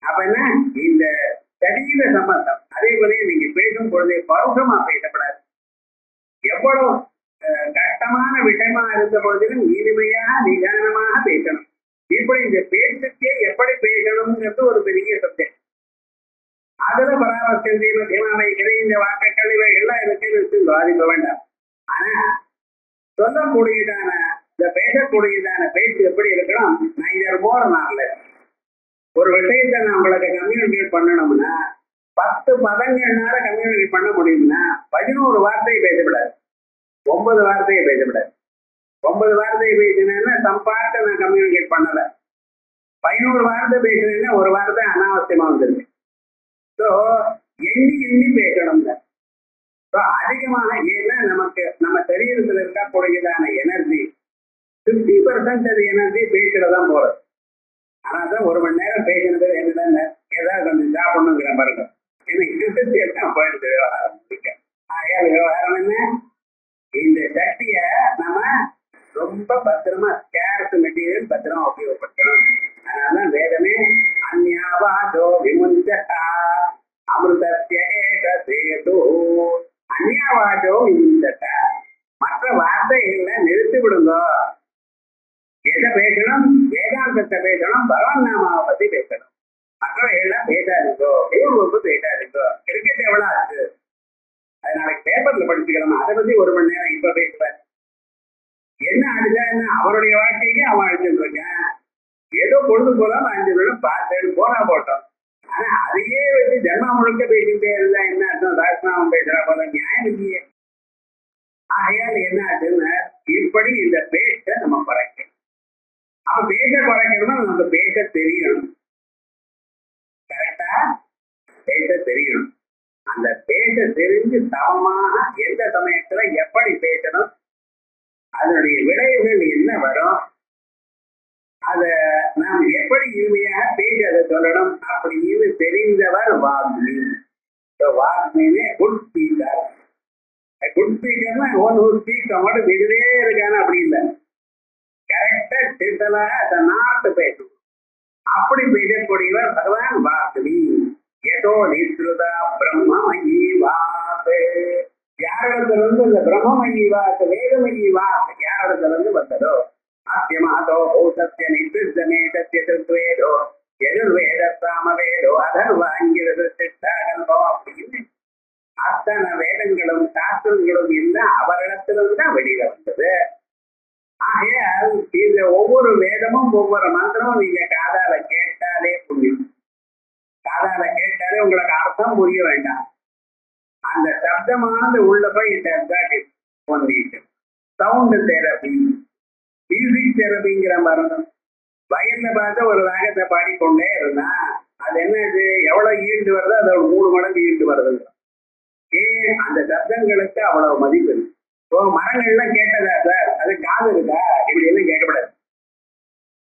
Speaker 2: அப்ப என்ன, இந்த சரீர சம்பந்தம். அதே போல நீங்க பேசும் பொழுதே பருஷமா பேசப்படாது. எவ்வளவு கஷ்டமான விஷயமா இருந்த பொழுதிலும் இனிமையாக நிதானமாக பேசணும். இப்படி இந்த பேச்சுக்கே எப்படி பேசணும்ங்கிறது ஒரு பெரிய சப்ஜெக்ட். அதுல பராமர்சந்தி மத்தியமாமைகளை இந்த வாக்குகள் இவை எல்லாம் இருக்கு பாதிக்க வேண்டாம். ஆனா சொல்லக்கூடியதான இந்த பேசக்கூடியதான பேச்சு எப்படி இருக்கணும்? நைதர் மோர் நார்ல. ஒரு விஷயத்தை நம்மளுக்கு கம்யூனிகேட் பண்ணணும்னா 10 பதங்கள்னால கம்யூனிகேட் பண்ண முடியும்னா 11 வார்த்தையை பேசப்படாது, 9 வார்த்தையை பேசப்படாது. 9 வார்த்தையை பேசினேன்னா சம்பார்ட்டை நான் கம்யூனிகேட் பண்ணல. 11 வார்த்தை பேசுனேன்னா ஒரு வார்த்தை அனாவசியமா வந்துருக்கு. ஸோ எண்ணி பேசணுங்க. ஸோ அதிகமாக ஏன்னா நமக்கு நம்ம சரீரத்தில் இருக்கக்கூடியதான எனர்ஜி 50% அது எனர்ஜி பேசுறதான் போறது. ஆனால் தான் 1 மணி நேரம் பேசினது என்னதான் ஏதாவது கொஞ்சம் சாப்பிடணுங்கிற பாருங்க. ஏன்னா இன்ட்ரெஸ்ட் போயிடுது விவகாரம் என்ன. இந்த சக்தியை நம்ம ரொம்ப பத்திரமா ஸ்கேர்ஸ் மெட்டீரியல் பத்திரமா உபயோகப்படுத்தணும். அதனாலதான் வேதமே அந்யாவாதோ விமுஞ்சா அமிர்தேது அந்யாவாதோ விமுஞ்சா. மற்ற வார்த்தைகள்ல நிறுத்தி விடுங்க. எதை பேசணும்? வேதாந்தத்தை பேசணும், பகவான் நாமாவை பத்தி பேசணும். மற்றவைகள்லாம் பேசாதீங்கோ, ஊர்வப்பு பேசாதீங்கோ. கிரிக்கெட் எவ்வளவு ஆச்சு அது நாளைக்கு பேப்பர்ல படிச்சுக்கலாம். அதை பத்தி 1 மணி நேரம் இப்ப பேசுவேன். என்ன அடிச்சா என்ன, அவருடைய வாழ்க்கைக்கு அவன் அடிச்சுட்டு இருக்கேன். ஏதோ பொழுது போலாம் 5 நிமிடம் பார்த்து போனா போட்டோம். ஆனா அதையே வச்சு ஜென்மா முழுக்க பேசிட்டே இருந்தா என்ன அர்த்தம்? ராஜ்நாமம் பேசுறா போல நியாயம் இல்லையே. ஆகையால் என்ன ஆச்சுன்னு இப்படி இந்த பேச்சை நம்ம குறைக்கணும். அப்ப பேச குறைக்கணும்னா நமக்கு பேச தெரியணும். கரெக்டா பேச தெரியணும். அந்த பேச தெரிஞ்சு சமமாக எந்த சமயத்துல எப்படி பேசணும், அதனுடைய விளைவுகள் என்ன வரும், அத நாம் எப்படி இனிமையாக பேச அதை சொல்லணும் அப்படின்னு தெரிந்தவர் வாக்மி. வாக்மின்னு குட் ஸ்பீக்கர். குட் ஸ்பீக்கர்னா ஒன் ஹூ ஸ்பீக் மட்டும் பேசிட்டே இருக்கான அப்படி இல்லை. கரெக்டா டிட்டலா அதை நார்த்து பேசணும். அப்படி பேசக்கூடியவர் பகவான் வாசுவி. ஏதோ நிஸ்ருதா பிரம்மமயி வாக்கு. யாரிடத்திலிருந்து இந்த பிரம்மமயி வாக்கு, வேதமயி வாக்கு யாரிடத்திலிருந்து வந்ததோ, ஆத்தியமாதோ பூசத்திய நிர்வித்தமே சத்திய திருவேதோ எதிர்வேத சாமவேதோ அதர்வாங்கிறது சிட்டாகல்போ அப்படின்னு அத்தனை வேதங்களும் சாஸ்திரங்களும் எல்லாம் அவரிடத்திலிருந்து தான் வெளியில வந்தது. ஆகையால் இந்த ஒவ்வொரு வேதமும் ஒவ்வொரு மந்திரமும் நீங்க காதால கேட்டாலே புரியும். காதால கேட்டாலே உங்களுக்கு அர்த்தம் புரிய வேண்டாம். அந்த சப்தமானது உள்ள போய் சவுண்ட் தெரபி, மியூசிக் தெரபிங்கிற மருந்து. வயல்ல பார்த்து ஒரு ராகத்தை பாடிக்கொண்டே இருந்தா அது என்னது, எவ்வளவு ஈண்டு வருதோ அதோட 3 மடங்கு ஈண்டு வருது. ஏன் அந்த சப்தங்களுக்கு அவ்வளவு மதிப்பு இருக்கு. இப்போ மரங்கள்லாம் கேட்டதா சார், அது காது இருக்கா, இப்படி எல்லாம் கேட்கக்கூடாது.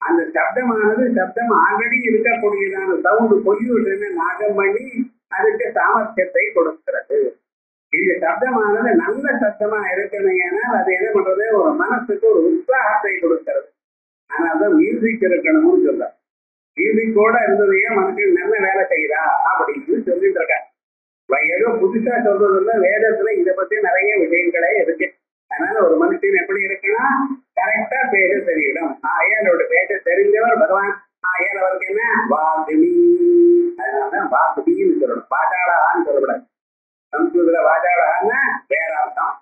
Speaker 2: அந்த சப்தமானது சப்தம் ஆல்ரெடி இருக்கக்கூடியதான சவுண்டு பொல்யூஷன் நாகம் பண்ணி அதுக்கு சாமர்த்தியத்தை கொடுக்கிறது. இந்த சப்தமானது நல்ல சத்தமா இருக்கணும். ஏன்னால் அது என்ன பண்றது, ஒரு மனசுக்கு ஒரு உற்சாகத்தை கொடுக்கிறது. அதனாலதான் மியூசிக் இருக்கணும்னு சொல்ற. மியூசிக்கோட இருந்ததையே மனசுக்கு நல்ல வேலை செய்யறா அப்படின்னு சொல்லிட்டு இருக்க. ஏதோ புதுசா சொல்றதுல வேதத்துல இதை பத்தி நிறைய விஷயங்களே இருக்கு. அதனால ஒரு மனுஷன் எப்படி இருக்குன்னா கரெக்டா பேச தெரியணும். ஆயாலோட பேச தெரிஞ்சவர் பகவான். ஆயால் அவருக்கு என்ன வாகுமி. அதனாலதான் வாகுமின்னு சொல்லணும், வாசாடான்னு சொல்லக்கூடாது. சம்ஸ்கிருதத்துல வாசாடான்னா வேற அர்த்தம்.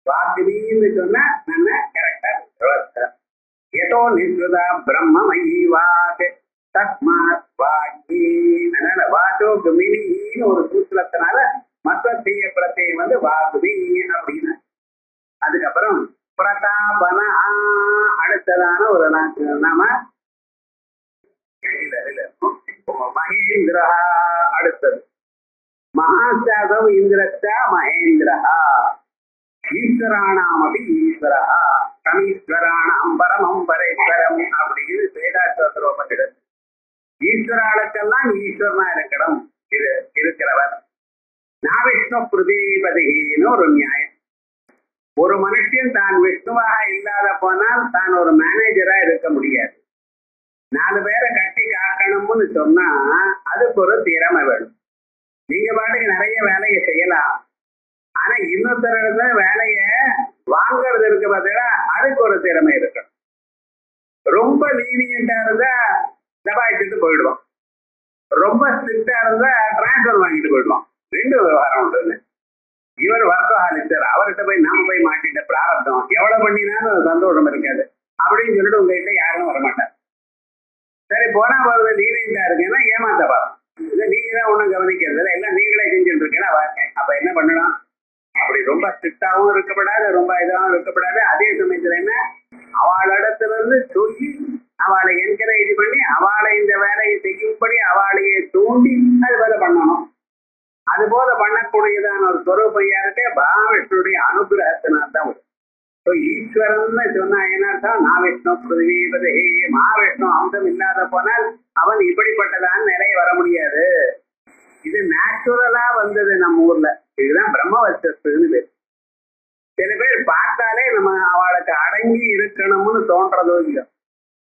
Speaker 2: வாகுமின்னு சொன்னா நம்ம கரெக்டா வளர்த்த. ஏதோ நிஸ்ருதா பிரம்மமயி வாக் தஸ்மாத் வாக்கி. அதனால வாசோ குமினின்னு ஒரு சூத்திரத்தினால மற்ற தீய பிரத்தையும் வந்து வாகுமி அப்படின்னு. அதுக்கப்புறம் பிரதாபனா அடுத்ததான ஒரு நாம மகேந்திரா. அடுத்தது மகாசாதவ் இந்திரச்சா மகேந்திரா. ஈஸ்வராணாமபி ஈஸ்வரா தமீஸ்வராணாம் பரமம் பரேஸ்வரம் அப்படின்னு வேதாஸ்வரோபனிடம். ஈஸ்வராளுக்கெல்லாம் ஈஸ்வரனா இருக்கணும் இது இருக்கிறவர். நான் விஷ்ணு பிரதீபதின்னு ஒரு நியாயம். ஒரு மனுஷன் தான் விஷ்ணுவாக இல்லாத போனால் தான் ஒரு மேனேஜரா இருக்க முடியாது. 4 பேரை கட்டி காக்கணும்னு சொன்னா அதுக்கு ஒரு திறமை வேணும். நீங்க பாட்டுக்கு நிறைய வேலையை செய்யலாம், ஆனா இன்னொருத்தர வேலைய வாங்கறது இருக்கு பார்த்தீங்கன்னா அதுக்கு ஒரு திறமை இருக்கணும். ரொம்ப லீனியண்டா இருந்தா தபாய்ச்சிட்டு போயிடுவோம், ரொம்ப ஸ்ட்ரிக்டா இருந்தா டிரான்ஸ்பர் வாங்கிட்டு போயிடுவோம். 2 விவகாரம் உண்டு. இவர் வர்க்கஹாலிஸ்டர், அவர்கிட்ட போய் நாம போய் மாட்டிட்ட பிராரப்தம் எவ்வளவு பண்ணினாலும் சந்தோஷம் இருக்காது அப்படின்னு சொல்லிட்டு உங்ககிட்ட யாரும் வரமாட்டார். சரி போனா போறது லீனியண்டா இருக்குன்னா ஏமாத்த பாருங்க. இதை நீங்க தான் ஒண்ணும் கவனிக்கிறது இல்லை, எல்லாம் நீங்களே செஞ்சுட்டு இருக்கேன்னா அப்ப என்ன பண்ணணும், அப்படி ரொம்ப ஸ்ட்ரிக்டாவும் இருக்கப்படாது, ரொம்ப இதாகவும் இருக்கப்படாது. அதே சமயத்துல என்ன அவளிடத்துல இருந்து சொல்லி அவளை என்கரேஜ் பண்ணி அவளை இந்த வேலையை செய்யும்படி அவளையே தூண்டி அது போல பண்ணணும். அது போல பண்ணக்கூடியதான ஒரு சொரூபம் யாருக்கு, மகாவிஷ்ணுடைய அனுகிரகத்தினால்தான் வரும். ஈஸ்வரன் சொன்னா என்ன, நான் விஷ்ணு பிரதிபதே. மகாவிஷ்ணு அம்சம் இல்லாத போனால் அவன் இப்படிப்பட்டதான் நிறைய வர முடியாது. இது நேச்சுரலா வந்தது நம்ம ஊர்ல. இதுதான் பிரம்மவர்ச்சஸ்ன்னு. சில பேர் பார்த்தாலே நம்ம அவளுக்கு அடங்கி இருக்கணும்னு தோன்றதோ இல்லையோ.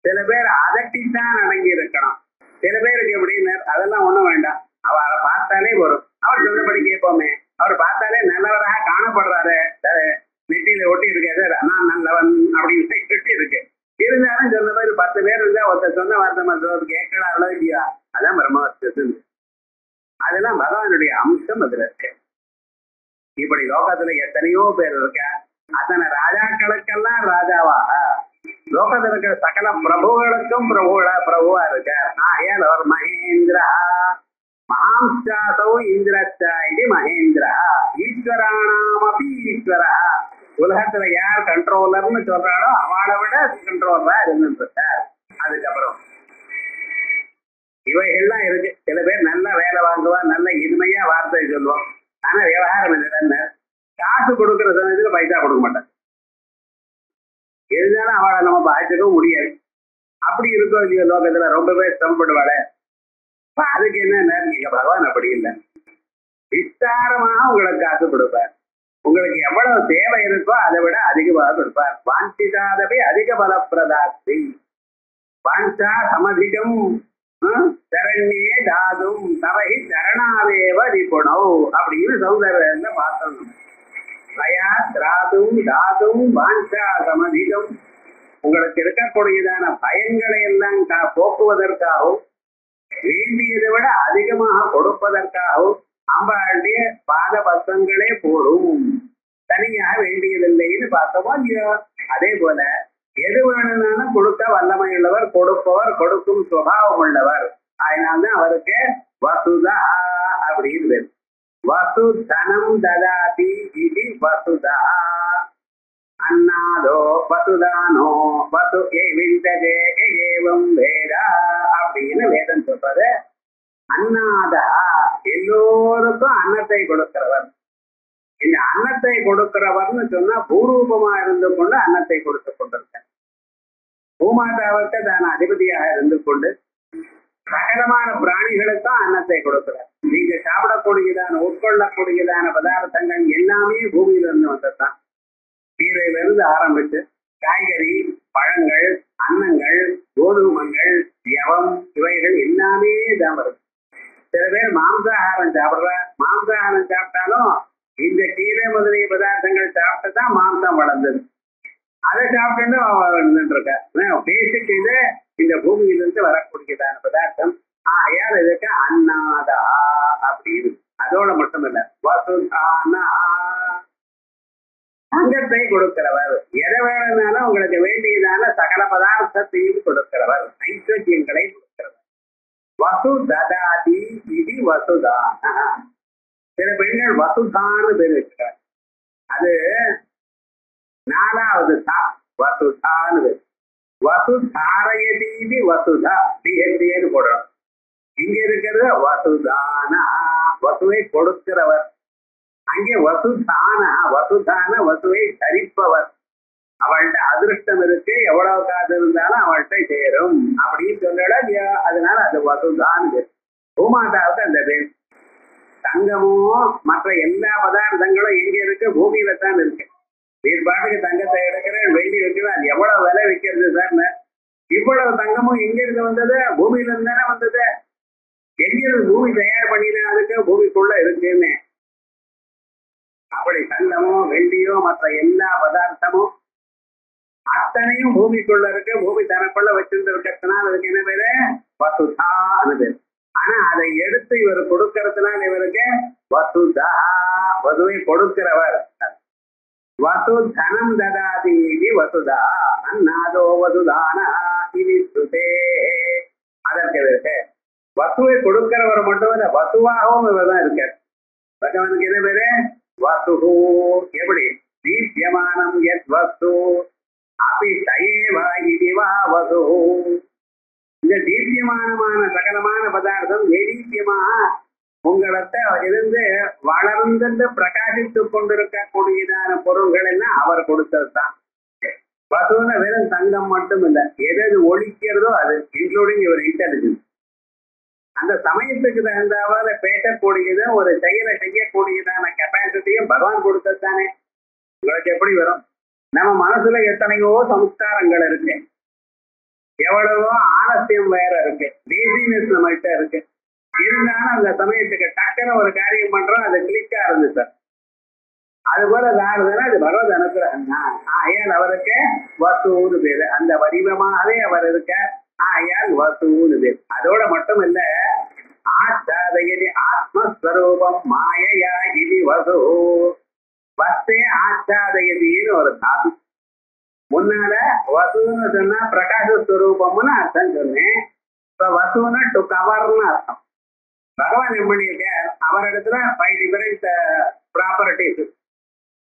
Speaker 2: சில பேர் அதட்டித்தான் அடங்கி இருக்கணும். சில பேருக்கு எப்படின்னு அதெல்லாம் ஒண்ணும் வேண்டாம், அவளை பார்த்தாலே வரும். அவர் சொன்னபடி கேட்போமே, அவர் பார்த்தாலே நல்லவராக காணப்படுறாரு, நெட்டியில ஒட்டி இருக்காது நான் நல்லவன் அப்படின்னு கட்டி இருக்கு. இருந்தாலும் சொன்ன மாதிரி 10 பேர் இருந்தா ஒருத்தர் சொன்ன வார்த்தை மற்றவர் கேட்கலாங்களோ இல்லையா, அதான் பிரம்மவர்ச்சஸ். அதெல்லாம் பகவானுடைய அம்சம் அதுல இருக்கு. இப்படி லோகத்துல எத்தனையோ பேர் இருக்க, அத்தனை ராஜாக்களுக்கெல்லாம் ராஜாவாக லோகத்துல இருக்கிற சகல பிரபுகளுக்கும் பிரபுவா இருக்க. ஆயால் அவர் மகேந்திரா. மகாம்சாசௌ இந்திரச்சா இது மகேந்திரா. ஈஸ்வராணாமபி ஈஸ்வரா. உலகத்துல யார் கண்ட்ரோலர்னு சொல்றாளோ அவளை விட கண்ட்ரோலரா இருந்துட்டார். அதுக்கப்புறம் இவைகள்லாம் இருக்கு. சில பேர் நல்ல வேலை வாங்குவா, நல்ல இனிமையா வார்த்தை சொல்லுவோம், ஆனா விவகாரம் என்ன, காசு கொடுக்குற சமயத்துல பைசா கொடுக்க மாட்டேன். இருந்தாலும் அவளை நம்ம பாய்ச்சிக்கவும் முடியாது. அப்படி இருக்கோ இல்லையோ லோகத்துல ரொம்ப பேர் சிரமப்படுவாள. அதுக்கு என்ன, நீங்க பகவான் அப்படி இல்லை, விஸ்தாரமாக உங்களுக்கு காசு கொடுப்பார். உங்களுக்கு எவ்வளவு தேவை இருக்கோ அதை விட அதிகமாக கொடுப்பார். வாஞ்சிதாதவே அதிக பலப்பிரதாசி. வாஞ்சா சமதிகம் சரண்யே தாதும் தவை சரணாவேவ ரிபுணோ அப்படின்னு சௌந்தர்யத்துல பார்த்தோம். லயா திராதும் தாதும் வாஞ்சா சமதிகம், உங்களுக்கு இருக்கக்கூடியதான பயன்களை எல்லாம் போக்குவதற்காகவும் வேண்டியதை விட அதிகமாக கொடுப்பதற்காகவும் அம்பாளுடைய பாத பத்தங்களே போடும், தனியாக வேண்டியதில்லைன்னு பார்த்தோமோ இல்லையோ. அதே போல எது வேணும்னாலும் கொடுக்க வல்லமை உள்ளவர், கொடுப்பவர், கொடுக்கும் சுபாவம் உள்ளவர். அதனால்தான் அவருக்கு வசுதா அப்படின்னு வசு தனம் ததாதி இது வசுதா. அன்னாதோ வசுதானோ வசு விந்ததே ஏவம் வேதா அப்படின்னு வேதம் சொல்றது. அன்னாதா எல்லோருக்கும் அன்னத்தை கொடுக்கிறவர். இந்த அன்னத்தை கொடுக்கிறவர்னு சொன்னா பூரூபமா இருந்து கொண்டு அன்னத்தை கொடுத்து கொண்டிருக்க பூமாதாவுக்கு தான் அதிபதியாக இருந்து கொண்டு சகலமான பிராணிகளுக்கும் அன்னத்தை கொடுக்கிறார். நீங்க சாப்பிடக்கூடியதான உட்கொள்ளக்கூடியதான பதார்த்தங்கள் எல்லாமே பூமியிலிருந்து வந்ததுதான். கீரையிலிருந்து ஆரம்பிச்சு காய்கறி, பழங்கள், அன்னங்கள், கோதுமங்கள், யவம், இவைகள் எல்லாமே தான் வருது. சில பேர் மாம்சாகாரம் சாப்பிடுற, மாம்சாகாரம் சாப்பிட்டாலும் இந்த கீரை முதலிய பதார்த்தங்கள் சாப்பிட்டுதான் மாம்சம் வளர்ந்தது. அதை சாப்பிட்டு இருக்க பேசிக் இது இந்த பூமியிலிருந்து வரக்கூடியதான பதார்த்தம். ஆகையால் இதுக்கு அன்னாதா அப்படின்னு. அதோட மட்டும் இல்ல, வசுதானா அங்கத்தை கொடுக்கிறவர். எதை வேணும்னாலும் உங்களுக்கு வேண்டியதான சகல பதார்த்தத்தையும் கொடுக்கிறவர், ஐஸ்வர்யங்களை கொடுக்கிறவர். வசு ததாதி இது வசுதான. சில பெண்கள் வசுதான்னு பேர் இருக்கிறார். அது நாலாவது தா, வசுதான்னு பேர். வசு தாரயதீதி வசுதா டிஹெச்ஏன்னு போடுறோம். இங்க இருக்கிறது வசுதான, வசுவை கொடுக்கிறவர். அங்கே வசுதான, வசுதான வசுவை தரிப்பவர். அவள்கிட்ட அதிருஷ்டம் இருக்கு, எவ்வளவு காசு இருந்தாலும் அவள்கிட்ட சேரும் அப்படின்னு சொல்லல. அதனால அது வசுதான். பூமாதாவுக்கு அந்த பேர். தங்கமும் மற்ற எல்லா பதார்த்தங்களும் எங்க இருக்கு? பூமியில தான் இருக்கு. வீட்பாட்டுக்கு தங்கத்தை எடுக்கிறேன், வெள்ளி வைக்கிறேன், அது எவ்வளவு விலை வைக்கிறது சார்? இவ்வளவு தங்கமும் எங்க இருந்து வந்தது? பூமியில இருந்து தானே வந்தது. எங்கிருந்து பூமி தயார் பண்ணினா அதுக்கு பூமிக்குள்ள இருக்குன்னு. அப்படி தங்கமோ வெள்ளியோ மற்ற எல்லா பதார்த்தமும் அத்தனையும் பூமிக்குள்ள இருக்கு. பூமி தனக்குள்ள வச்சிருந்து இருக்கிறதுனால அதுக்கு என்ன பேரு? வசுதான்னு பேரு. ஆனா அதை எடுத்து இவர் கொடுக்கறதுனால இவருக்கு வசுதா, வசுவை கொடுக்கிறவர். வசு தனம் ததாதி வசுதா அன்னாதோ வசுதான இது சுதே. அதற்கு இருக்கு வசுவை கொடுக்கிறவர் மட்டும் இல்ல, வசுவாகவும் இவர் தான் இருக்கார். பகவானுக்கு என்ன பேரு? வசுஹு. எப்படி? தீப்யமானம் யத் வஸ்து அபி தயேவா இதுவா வசுஹு. இந்த தீப்யமானமான சகலமான பதார்த்தம் நெதீப்யமாக உங்களிடத்த இருந்து வளர்ந்து பிரகாசித்து கொண்டிருக்கக்கூடியதான பொருள்கள் எல்லாம் அவர் கொடுத்தது தான். வசுன வெறும் தங்கம் மட்டும் இல்லை, எது ஒழிக்கிறதோ அது, இன்க்ளூடிங் இவர் இன்டெலிஜென்ஸ். அந்த சமயத்துக்கு தகுந்தாவால பேசக்கூடியது, ஒரு செயலை செய்யக்கூடியதான கெப்பாசிட்டியும் பகவான் கொடுத்தது தானே. உங்களுக்கு எப்படி வரும்? நம்ம மனசுல எத்தனையோ சம்ஸ்காரங்கள் இருக்கு, எவ்வளவோ ஆலசியம் வேற இருக்கு, லேசினஸ் நம்மகிட்ட இருக்கு. இருந்தாலும் அந்த சமயத்துக்கு டக்குன்னு ஒரு காரியம் பண்றோம், அது கிளிக்கா இருந்து சார். அது போல தாடுதுன்னா அது பகவத் அனுகிரகம் தான். ஆயால் அவருக்கு வசூன்னு பேரு. அந்த வடிவமாகவே அவர் இருக்க. ஆயால் வசூன்னு பேர். அதோட மட்டும் இல்ல, ஆச்சாதயதி ஆத்மஸ்வரூபம் மாயையா இது வசூ. வஸ்தே ஆச்சாதயதின்னு ஒரு தாது. முன்னால வசூன்னு சொன்னா பிரகாசஸ்வரூபம்னு அர்த்தம் சொன்னேன். இப்ப வசூன்னு டு கவர்னு அர்த்தம். பகவான் என்ன பண்ணியிருக்கார்? அவரிடத்துல 5 டிஃபரெண்ட் ப்ராப்பர்ட்டிஸ்.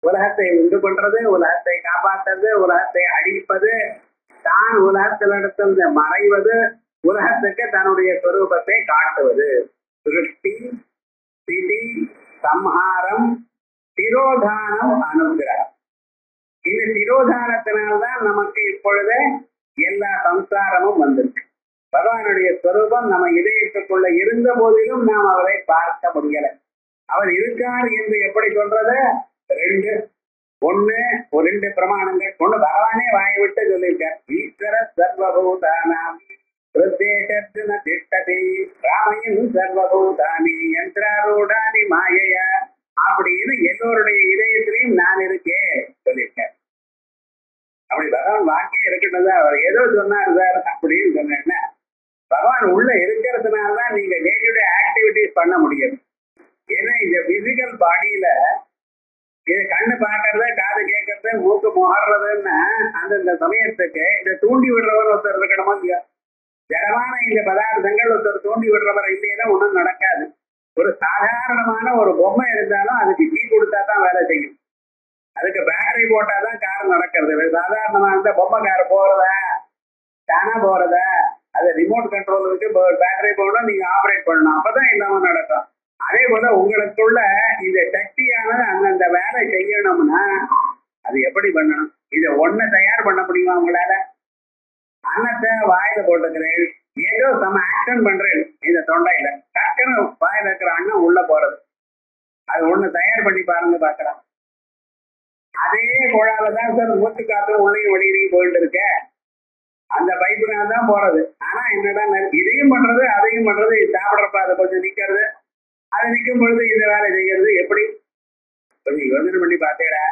Speaker 2: உலகத்தை உண்டு பண்றது, உலகத்தை காப்பாற்றுறது, உலகத்தை அழிப்பது, தான் உலகத்திலிடத்தில் மறைவது, உலகத்துக்கு தன்னுடைய ஸ்வரூபத்தை காட்டுவது. சிருஷ்டி, ஸ்திதி, சம்ஹாரம், திரோதானம், அனுகிரகம். இந்த திரோதானத்தினால்தான் நமக்கு இப்பொழுது எல்லா சம்சாரமும் வந்திருக்கு. பகவானுடைய ஸ்வரூபம் நம்ம இதயத்துக்குள்ள இருந்த போதிலும் நாம் அவரை பார்க்க முடியல. அவர் இருக்கார் என்று எப்படி சொல்றது? 2 2 பிரமாணங்கள். ஒண்ணு பகவானே வாயை விட்டு சொல்லியிருக்கார், ஈஸ்வர சர்வபூதானாம் பிரத்யேகத்துன திட்டதி ராமையின் சர்வபூதானி யந்திராரூடானி மாயைய அப்படின்னு எல்லோருடைய இதயத்திலையும் நான் இருக்கேன் சொல்லியிருக்கேன். அப்படி பகவான் வாக்கியம் இருக்கட்டும் தான், அவர் ஏதோ சொன்னார் சார் அப்படின்னு சொன்னேன்னா பகவான் உள்ள இருக்கிறதுனாலதான் நீங்க டே டு டே ஆக்டிவிட்டிஸ் பண்ண முடியும். ஏன்னா இந்த பிசிக்கல் பாடியில இது கண்ணு பார்க்கறது, காது கேட்கறது, மூக்கு முகர்றதுன்னா அந்தந்த சமயத்துக்கு இந்த தூண்டி விடுறவர் ஒருத்தர் இருக்கணுமா இல்லையா? ஜடமான இந்த பதார்த்தங்கள் ஒருத்தர் தூண்டி விடுறவர் இல்லைன்னா ஒன்றும் நடக்காது. ஒரு சாதாரணமான ஒரு பொம்மை இருந்தாலும் அதுக்கு டீ கொடுத்தா தான் வேலை செய்யும். அதுக்கு பேட்டரி போட்டாதான் கார் நடக்கிறது. சாதாரணமா இருந்தா பொம்மை கார் போறத தானா போறத அது ரிமோட் கண்ட்ரோல் வச்சு பேட்டரி போடணும், நீங்க ஆப்ரேட் பண்ணணும், அப்பதான் இல்லாம நடக்கும். அதே போல உங்களுக்குள்ள இந்த சக்தியானது அந்தந்த வேலை செய்யணும்னா அது எப்படி பண்ணணும்? இதை ஒன்ன தயார் பண்ண முடியுமா உங்களால? அன்னத்தை வாயில போட்டுக்கிறேன், ஏதோ சம ஆக்ஷன் பண்றேன் இந்த தொண்டையில, டக்குன்னு வாயில இருக்கிற அண்ணன் உள்ள போறது, அது ஒண்ணு தயார் பண்ணி பாருங்க பார்க்கலாம். அதே குழாலதான் சார் மூச்சு காத்து உள்ளேயும் வெளியிலையும் போயிட்டு இருக்க, அந்த பைப்புனால தான் போறது. ஆனா என்னதான் இதையும் பண்றது அதையும் பண்றது, சாப்பிட்றப்ப அதை கொஞ்சம் நிக்கிறது, அது நிற்கும் பொழுது இந்த வேலை செய்யறது, எப்படி கொஞ்சம் யோசனை பண்ணி பார்த்தேடா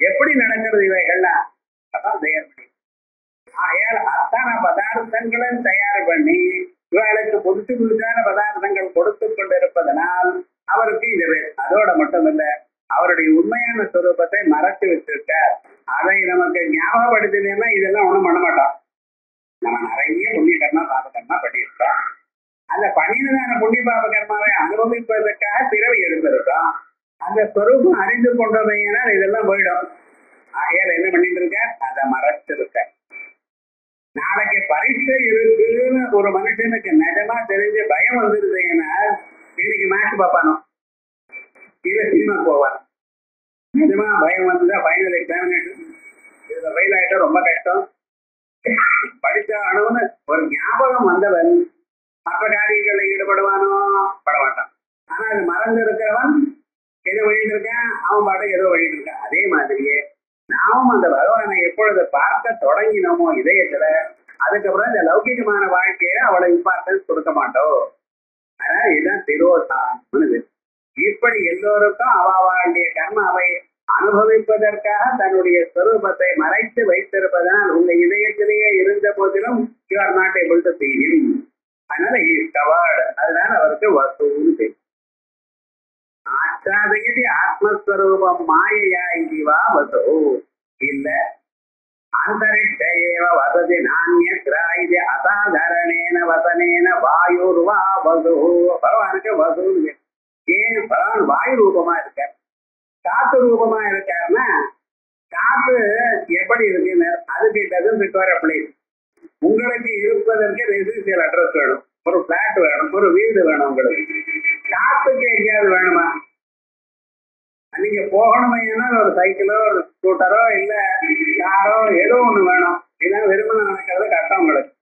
Speaker 2: எப்படி நடக்கிறது இவைகள்லாம்? அதான் தயார் பண்ணி அத்தனை பதார்த்தங்களும் தயார் பண்ணி இவர்களுக்கு புதுசு புதுசான பதார்த்தங்கள் கொடுத்து கொண்டிருப்பதனால் அவருக்கு இது வேறு. அதோட மட்டுமில்ல, அவருடைய உண்மையான ஸ்வரூபத்தை மறைச்சு வச்சிருக்கார். அதை நமக்கு ஞாபகப்படுத்தினா இதெல்லாம் ஒண்ணும் பண்ண மாட்டோம். நம்ம நிறைய புண்ணிய கர்மா பாப கர்மா பண்ணியிருக்கோம். அந்த பண்ணினதான புண்ணிய பாப கர்மாவை அனுபவிப்பதற்காக பிறவி எடுத்திருக்கோம். அந்த ஸ்வரூபம் அறிந்து கொண்டதையினா இதெல்லாம் போயிடும். ஆகையால் என்ன பண்ணிட்டு இருக்க? அதை மறைச்சிருக்க. நாளைக்கு பரீட்சை இருக்குன்னு ஒரு மனுஷனுக்கு நிஜமா தெரிஞ்ச பயம் வந்துருதுன்னா இன்னைக்கு மேட்ச் பார்ப்பானோ இல்ல சினிமா போவான். நிஜமா பயம் வந்துதான் ஃபைனல் எக்ஸாமினேஷன் இதுல ஃபெயில் ஆயிட்டா ரொம்ப கஷ்டம், படிச்சானுன்னு ஒரு ஞாபகம் வந்தவன் மற்ற காரியங்களில் ஈடுபடுவானோ? பட மாட்டான். ஆனா அது மறந்து இருக்கிறவன் எது வழிட்டு இருக்கான், அவன் பாட்டு ஏதோ வழிட்டு இருக்கான். அதே மாதிரியே நாமும் அந்த பகவானை எப்பொழுது பார்க்க தொடங்கினோமோ இதயத்துல, அதுக்கப்புறம் இந்த லௌகிகமான வாழ்க்கையில அவ்வளவு இம்பார்ட்டன்ஸ் கொடுக்க மாட்டோம். அதனால இதுதான் திரோதானது. இப்படி எல்லோருக்கும் அவளுடைய கர்மாவை அனுபவிப்பதற்காக தன்னுடைய ஸ்வரூபத்தை மறைத்து வைத்திருப்பதனால் உங்க இதயத்திலேயே இருந்த போதிலும் you are not able to see him. அதனால he is covered. அதனால அவருக்கு வசூன்னு பேர். ஆச்சாதயதி ஆத்மஸ்வரூபம் மாயையா இதுவா வசோ இல்ல அந்தரிக்ஷேவ வசதி நான்யத்ரா இது அசாதாரணேன வசனேன வாயுர்வா வசு. பகவானுக்கு வசூன்னு ஏன்? பகவான் வாயு ரூபமா இருக்கார், காத்து ரூபமா இருக்காருன்னா காத்து எப்படி இருக்குன்னு அதுக்கு டசன்ட் ரிக்வயர் அ பிளேஸ். உங்களுக்கு இருப்பதற்கு ரெசிடென்சியல் அட்ரஸ் வேணும், ஒரு பிளாட் வேணும், ஒரு வீடு வேணும். உங்களுக்கு காத்துக்கு எங்கேயாவது வேணுமா? நீங்க போகணுமைன்னா ஒரு சைக்கிளோ ஒரு ஸ்கூட்டரோ இல்ல காரோ ஏதோ ஒண்ணு வேணும். இதெல்லாம் விரும்பின நடக்கிறது கஷ்டம் உங்களுக்கு.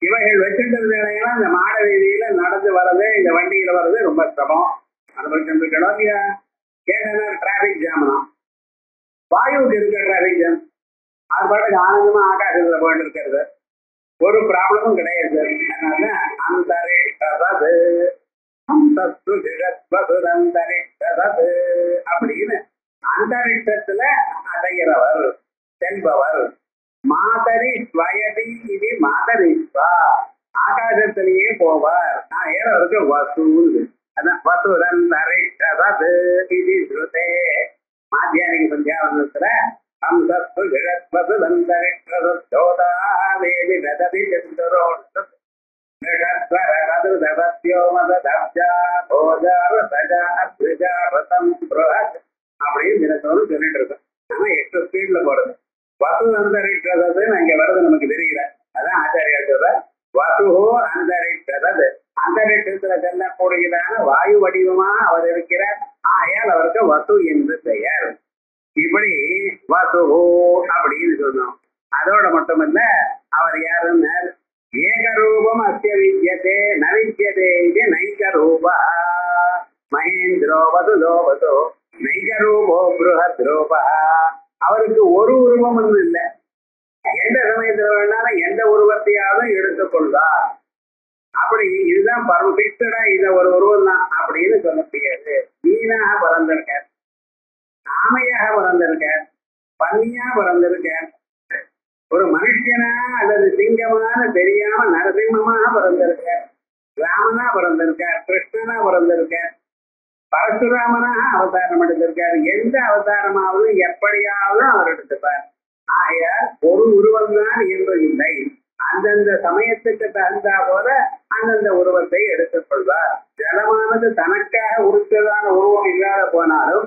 Speaker 2: இவைகள் வச்சுட்டதுனா இந்த மாட வீதியில நடந்து வர்றது, இந்த வண்டியில வர்றது ரொம்ப சிரமம். அனுபவிச்சிருக்கணும் இல்லையா? கேட்டா டிராபிக் ஜாம் தான். வாயுவுக்கு இருக்க டிராபிக் ஜாம் அது பாட்டுக்கு ஆனந்தமா ஆகாசத்துல போயிட்டு இருக்கிறது, ஒரு ப்ராப்ளமும் கிடையாது. அதனால அந்தரிக்ஷது அப்படின்னு அந்தரிக்ஷத்துல அடைகிறவர் செல்பவர். மாதரி ஸ்வயதி இது மாதரிஸ்வா, ஆகாசத்திலேயே போவார். அவருக்கு வசூல். அதான் வசூரந்தரிக்ஷது இது ஸ்ருதே. மாத்தியானிக சந்தியாவனத்துல அப்படின்னு சொல்லிட்டு இருக்கோம். ஆனா 8 ஸ்பீட்ல போறது. வசு அந்தரிக்கிறது அங்க வர்றது நமக்கு தெரியல. அதான் ஆச்சாரியா சொல்ற வசுஹோ அந்தரிக்கிறது. அந்தரிக்ஷத்துல செல்லக்கூடியதான வாயு வடிவமா அவர் இருக்கிறார். ஆயால் அவருக்கு வசு என்று பெயர். இப்படி வசுஹோ அப்படின்னு சொன்னோம். அதோட மட்டுமல்ல, அவர் யாருன்னு ஏகரூபம் அத்திய வித்யதே நவித்யதே இது நைகரூபா மகேந்திரோ வசுதோ வசோ நைகரூபோ பிருஹத் ரூபா. அவருக்கு ஒரு உருவம் இல்லை, எந்த சமயத்துல வேணாலும் எந்த உருவத்தையாவது எடுத்துக்கொள்வார். அப்படி இதுதான் பர்ஃபெக்டடா இத ஒரு உருவம் தான் அப்படின்னு சொல்ல முடியாது. மீனாக பிறந்திருக்க, ஆமையாக பிறந்திருக்க, பன்னியா பிறந்திருக்க, ஒரு மனுஷனா அல்லது சிங்கமான தெரியாம நரசிம்மமாக பிறந்திருக்க, ராமனா பிறந்திருக்க, கிருஷ்ணனா பிறந்திருக்க, பரசுராமனாக அவதாரம் எடுத்திருக்காரு. எந்த அவதாரமாவது எப்படியாவது அவர் எடுத்துப்பார். ஆகையால் ஒரு உருவம் தான் என்பதில்லை, அந்தந்த சமயத்துக்கு தகுந்தா போல அந்தந்த உருவத்தை எடுத்துக் கொள்வார். ஜலமானது தனக்காக உருத்ததான உருவம் இல்லாத போனாலும்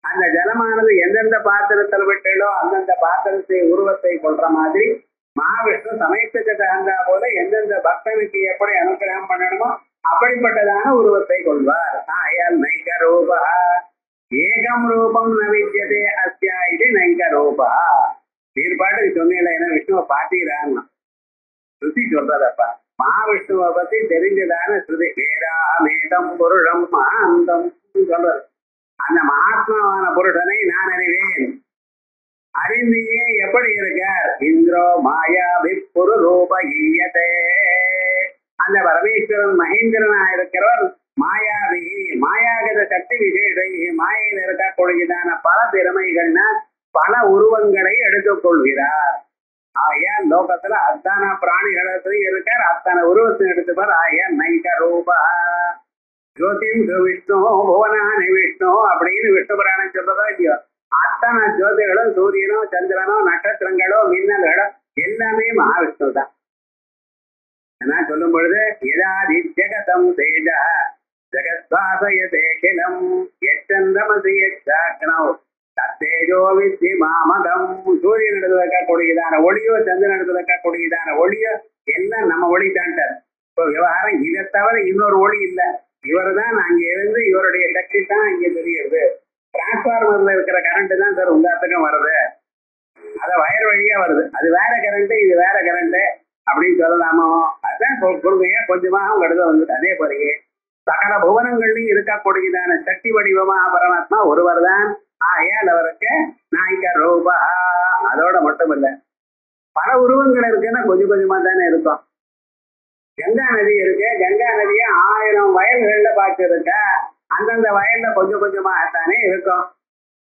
Speaker 2: அந்த ஜலமானது எந்தெந்த பாத்திரத்தில் விட்டோ அந்தந்த பாத்திரத்தை உருவத்தை கொள்ற மாதிரி மகாவிஷ்ணு சமயத்துக்கு தகுந்தா போல எந்தெந்த பக்தனுக்கு எப்படி அனுகிரகம் பண்ணணுமோ அப்படிப்பட்டதான உருவத்தை கொள்வார். ஆயால் நைக ரூபா ஏகம் ரூபம் நவித்தியதே அஸ்யா இது நைக ரூபா. நீர்பாட்டுக்கு சொன்னீங்களா, ஏன்னா விஷ்ணுவை பாத்தீரான்னா ஸ்ருதி சொல்றதப்பா. மகாவிஷ்ணுவை பத்தி தெரிஞ்சதான ஸ்ருதி வேதாமேதம் புருஷம் மகாந்தம் சொல்றது. அந்த மகாத்மாவான புருஷனை நான் அறிவேன். அறிந்தியே எப்படி இருக்கார்? இந்திரோ மாயா விப்புரு ரூப ஈயதே. அந்த பரமேஸ்வரன் மகேந்திரனா இருக்கிறவர் மாயாவி, மாயாகத சக்தி விசேஷை, மாயையில் இருக்கக்கூடியதான பல திறமைகள்னா பல உருவங்களை எடுத்துக் கொள்கிறார். ஆகையால் லோகத்துல அத்தனை பிராணிகளும் இருக்கார், அத்தனை உருவத்தை எடுத்துப்பார். ஆகையால் நைக ரூபா ஜோதிம் விஷ்ணு புவனானி விஷ்ணு அப்படின்னு விஷ்ணு புராணம் சொல்றதோ இல்லையோ, அத்தனை ஜோதிகளோ சூரியனோ சந்திரனோ நட்சத்திரங்களோ மின்னல்களோ எல்லாமே மகாவிஷ்ணு தான். நான் சொல்லும் பொழுது எதாதி ஜெகதம் தேஜ ஜெகத்வாசயதே கிலம் எச்சந்தமசி எச்சாக்னௌ தத்தேஜோ வித்தி மாமகம். சூரியன் இடத்துல இருக்கக்கூடியதான ஒளியோ சந்திரன் இடத்துல இருக்கக்கூடியதான ஒளியோ எல்லாம் நம்ம ஒளி தாண்டார். இப்போ விவகாரம் இதை தவிர இன்னொரு ஒளி இல்லை. இவர் தான் அங்கே இருந்து இவருடைய சக்தி தான் இங்கே தெரியுது. டிரான்ஸ்பார்மர்ல இருக்கிற கரண்ட் தான் சார் உங்காத்துக்கும் வருது, அத வயர் வழியா வருது. அது வேற கரண்ட், இது வேற கரண்ட் அப்படின்னு சொல்லலாமோ? அதுதான் பொறுமையா கொஞ்சமாக கடுத வந்து. அதே போலயே சகல புவனங்கள்லையும் இருக்கக்கூடியதான சக்தி வடிவமாக பரமாத்மா ஒருவர் தான். ஆகையால் அவருக்கு நாயிக ரூபா. அதோட மட்டும் இல்ல, பல உருவங்கள் இருக்குன்னா கொஞ்சம் கொஞ்சமா தானே இருக்கும். கங்கா நதி இருக்கு, கங்கா நதியை 1000 வயல்கள்ல பார்த்து இருக்க, அந்தந்த வயல்ல கொஞ்சம் கொஞ்சமாகத்தானே இருக்கும்.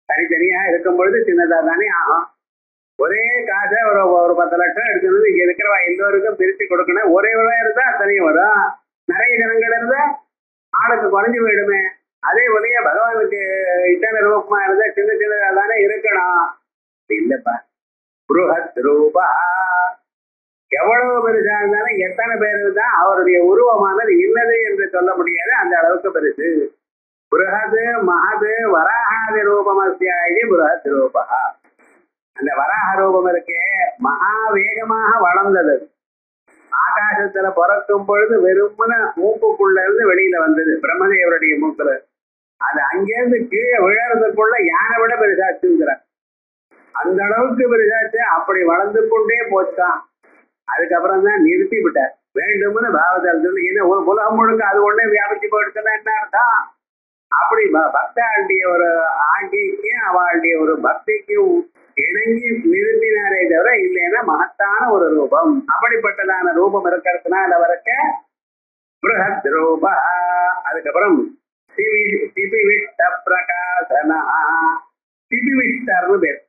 Speaker 2: தனித்தனியா இருக்கும் பொழுது சின்னதா தானே ஆகும். ஒரே காசை ஒரு 10 லட்சம் எடுக்கிறது இங்க இருக்கிறவா எல்லோருக்கும் பிரித்து கொடுக்கணும். ஒரே ரூபாய் இருந்தா அத்தனையும் வரும். நிறைய ஜனங்கள் இருந்தா ஆளுக்கு குறைஞ்சு போயிடுமே. அதே போலயே பகவானுக்கு இத்தனை ரூபமா இருந்தா சின்ன சின்னதா தானே இருக்கணும். இல்லப்பா, புருஹத் ரூபா எவ்வளவு பெருசா இருந்தாலும் எத்தனை பேர் இருந்தா அவருடைய உருவமானது இன்னது என்று சொல்ல முடியாது, அந்த அளவுக்கு பெருசு. புருஹது மகது வராகாதி ரூபமஸ்யாயி புருஹத் ரூபா. அந்த வராக ரூபம் இருக்கே மகா வேகமாக வளர்ந்தது. ஆகாசத்துல பிறக்கும் பொழுது வெறுமன மூக்குக்குள்ள இருந்து வெளியில வந்தது, பிரம்மதேவருடைய மூக்குல. அது அங்கேருந்து கீழே விழறதுக்குள்ள யானை விட பெருசாச்சுங்கிறார். அந்த அளவுக்கு பெருசாச்சு. அப்படி வளர்ந்து கொண்டே போச்சான். அதுக்கப்புறம் தான் நிறுத்தி விட்டார். வேண்டும்னு பாவத்தால் சொல்லி, ஏன்னா உலகம் முழுக்க அது ஒண்ணே வியாபிச்சு போயிடுச்சுன்னா என்ன அர்த்தம்? அப்படி பக்தாளுடைய ஒரு ஆண்டிக்கு அவளுடைய ஒரு பக்திக்கும் இணங்கி நிறுத்தினாரே தவிர இல்லைன்னா மகத்தான ஒரு ரூபம். அப்படிப்பட்டதான ரூபம் இருக்கிறதுனால அவருக்கு பிருஹத் ரூபா. அதுக்கப்புறம் சிபிவிஷ்ட பிரகாசனா, சிபிவிஷ்டர்னு பேர்.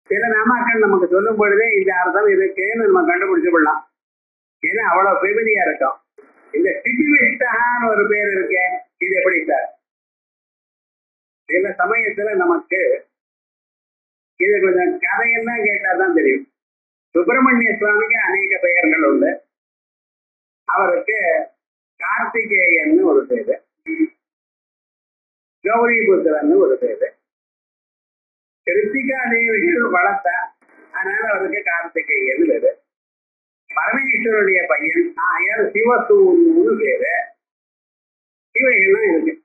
Speaker 2: சில நாமாக்கள் நமக்கு சொல்லும் பொழுதே இந்த அர்த்தம் இருக்குன்னு நம்ம கண்டுபிடிச்சு கொள்ளலாம். ஏன்னா அவ்வளவு பெருமையா இருக்கும். இந்த சிபிவிஷ்டான்னு ஒரு பேர் இருக்கு. இது எப்படி சார்? சில சமயத்துல நமக்கு இது கொஞ்சம் கதையெல்லாம் கேட்டாதான் தெரியும். சுப்பிரமணிய சுவாமிக்கு அநேக பெயர்கள் உண்டு. அவருக்கு கார்த்திகேயன்னு ஒரு பேரு, கௌரிபுத்திரன்னு ஒரு பேரு. கிருத்திகா தேவிகள் வளர்த்தா, அதனால அவருக்கு கார்த்திகேயன் பேரு. பரமேஸ்வருடைய பையன் ஆயர் சிவசூன்னு பேரு. இவைகள்லாம் இருக்கு.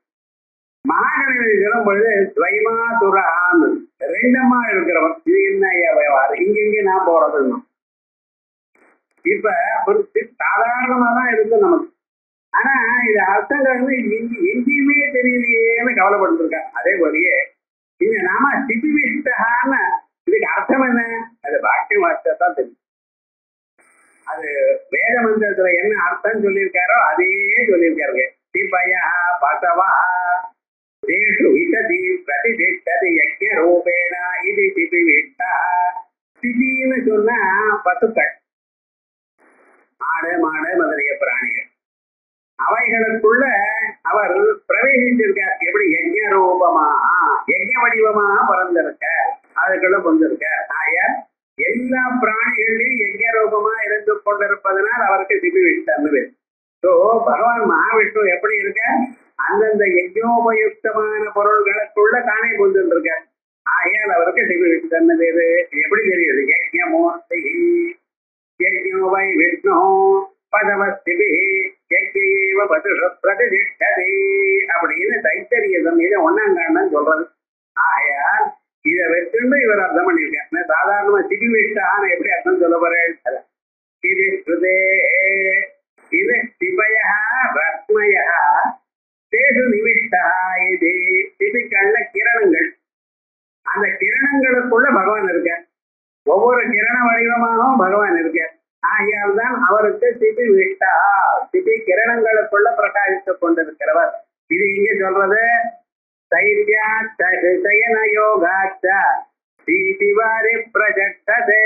Speaker 2: மகாகணபதி சொல்லும் பொழுது துவைமாதுரான்னு 2 அம்மா இருக்கிறவன். இது என்ன விவகாரம்? இங்க நான் போறதுன்னு இப்ப சாதாரணமா தான் இருக்கும் நமக்கு. ஆனா இது அர்த்தங்கள் எங்கேயுமே தெரியலையேன்னு கவலைப்பட்டு இருக்கேன். அதே போலயே இங்க நாம சிபிவிஷ்டான்னு இதுக்கு அர்த்தம் என்ன? அது பாக்கிய வார்த்தைதான் தெரியும். அது வேத மந்திரத்துல என்ன அர்த்தம் சொல்லியிருக்காரோ அதே சொல்லியிருக்காருங்க. திபயா பசவா தேஷு விசதி பிரதிஷ்டதி யஜ்ஞ ரூபேண இது திபிவிட்டா. திதின்னு சொன்னா பசுக்கள், ஆடு மாடு முதலிய பிராணிகள், அவைகளுக்குள்ள அவர் பிரவேசிச்சிருக்கார். எப்படி? யஜ்ஞ ரூபமா, யஜ்ஞ வடிவமா பறந்திருக்க, அதுக்குள்ள கொண்டிருக்க. ஆயால் எல்லா பிராணிகளையும் யஜ்ஞ ரூபமா இருந்து கொண்டிருப்பதனால் அவருக்கு திபிவிஷ்டன்னு. ஸோ பகவான் மகாவிஷ்ணு எப்படி இருக்க? அந்தந்த யஜ்ஞோபயுக்தமான பொருள்களுக்குள்ள தானே கொண்டிருக்க. ஆகையால் அவருக்கு திபிவிஷ்டன்னு பேரு. எப்படி தெரியுது? யஜ்ஞமூர்த்தி யஜ்ஞோவை விஷ்ணு பதவஸ்திபி யஜ்ஞேவ பதுஷ பிரதிஷ்டதி அப்படின்னு தைத்தரிய சமயம் 1ஆம் காண்டம் சொல்றது. ஆகையால் இதை வச்சுட்டு இவர் அர்த்தம் பண்ணியிருக்காரு. சாதாரணமா திபிவிஷ்டான்னு எப்படி அர்த்தம் சொல்ல போறேன்? இது ஸ்ருதே இது திபயா ரத்மயா தேசு நிவிஷ்டா. இது திபிக்கல்ல கிரணங்கள், அந்த கிரணங்களுக்குள்ள பகவான் இருக்க. ஒவ்வொரு கிரண வடிவமாகவும் பகவான் இருக்க. ஆகையால் தான் அவருக்கு திபி விஷ்டா, திபி கிரணங்களுக்குள்ள பிரகாசித்துக் கொண்டிருக்கிறவர். இது இங்க சொல்றது தைத்யா சயன யோகாச்ச தீதிவாரி பிரஜட்டதே.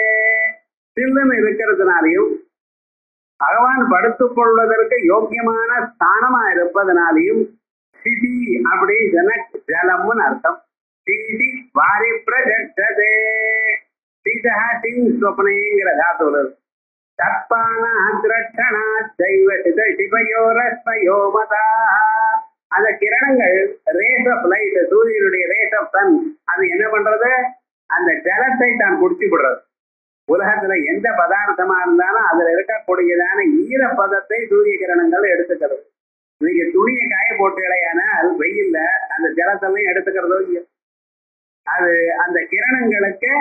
Speaker 2: சில்லுன்னு இருக்கிறதுனாலையும் பகவான் படுத்துக் கொள்வதற்கு யோக்கியமான ஸ்தானமா இருப்பதனாலையும் சிதி அப்படி ஜலம்னு அர்த்தம். தீதி வாரி பிரஜட்டதே. சீதா டிங் ஸ்வப்னேங்கிற தாத்துல தப்பான திரட்சணா தெய்வ சிபயோரஸ்மயோ மதா. அந்த கிரணங்கள் ரேஸ் ஆஃப் லைட், சூரியனுடைய ரேஸ் ஆஃப் சன், அது என்ன பண்றது? அந்த ஜலத்தை தான் குடிச்சு விடுறது. உலகத்துல எந்த பதார்த்தமா இருந்தாலும் அதுல இருக்கக்கூடியதான ஈரப்பதத்தை சூரிய கிரணங்கள் எடுத்துக்கிறது. நீங்க துணியை காய போட்டு இலையானால் வெயில்ல அந்த ஜலத்தெல்லாம் எடுத்துக்கிறதோ இல்லையோ, அது அந்த கிரணங்களுக்கு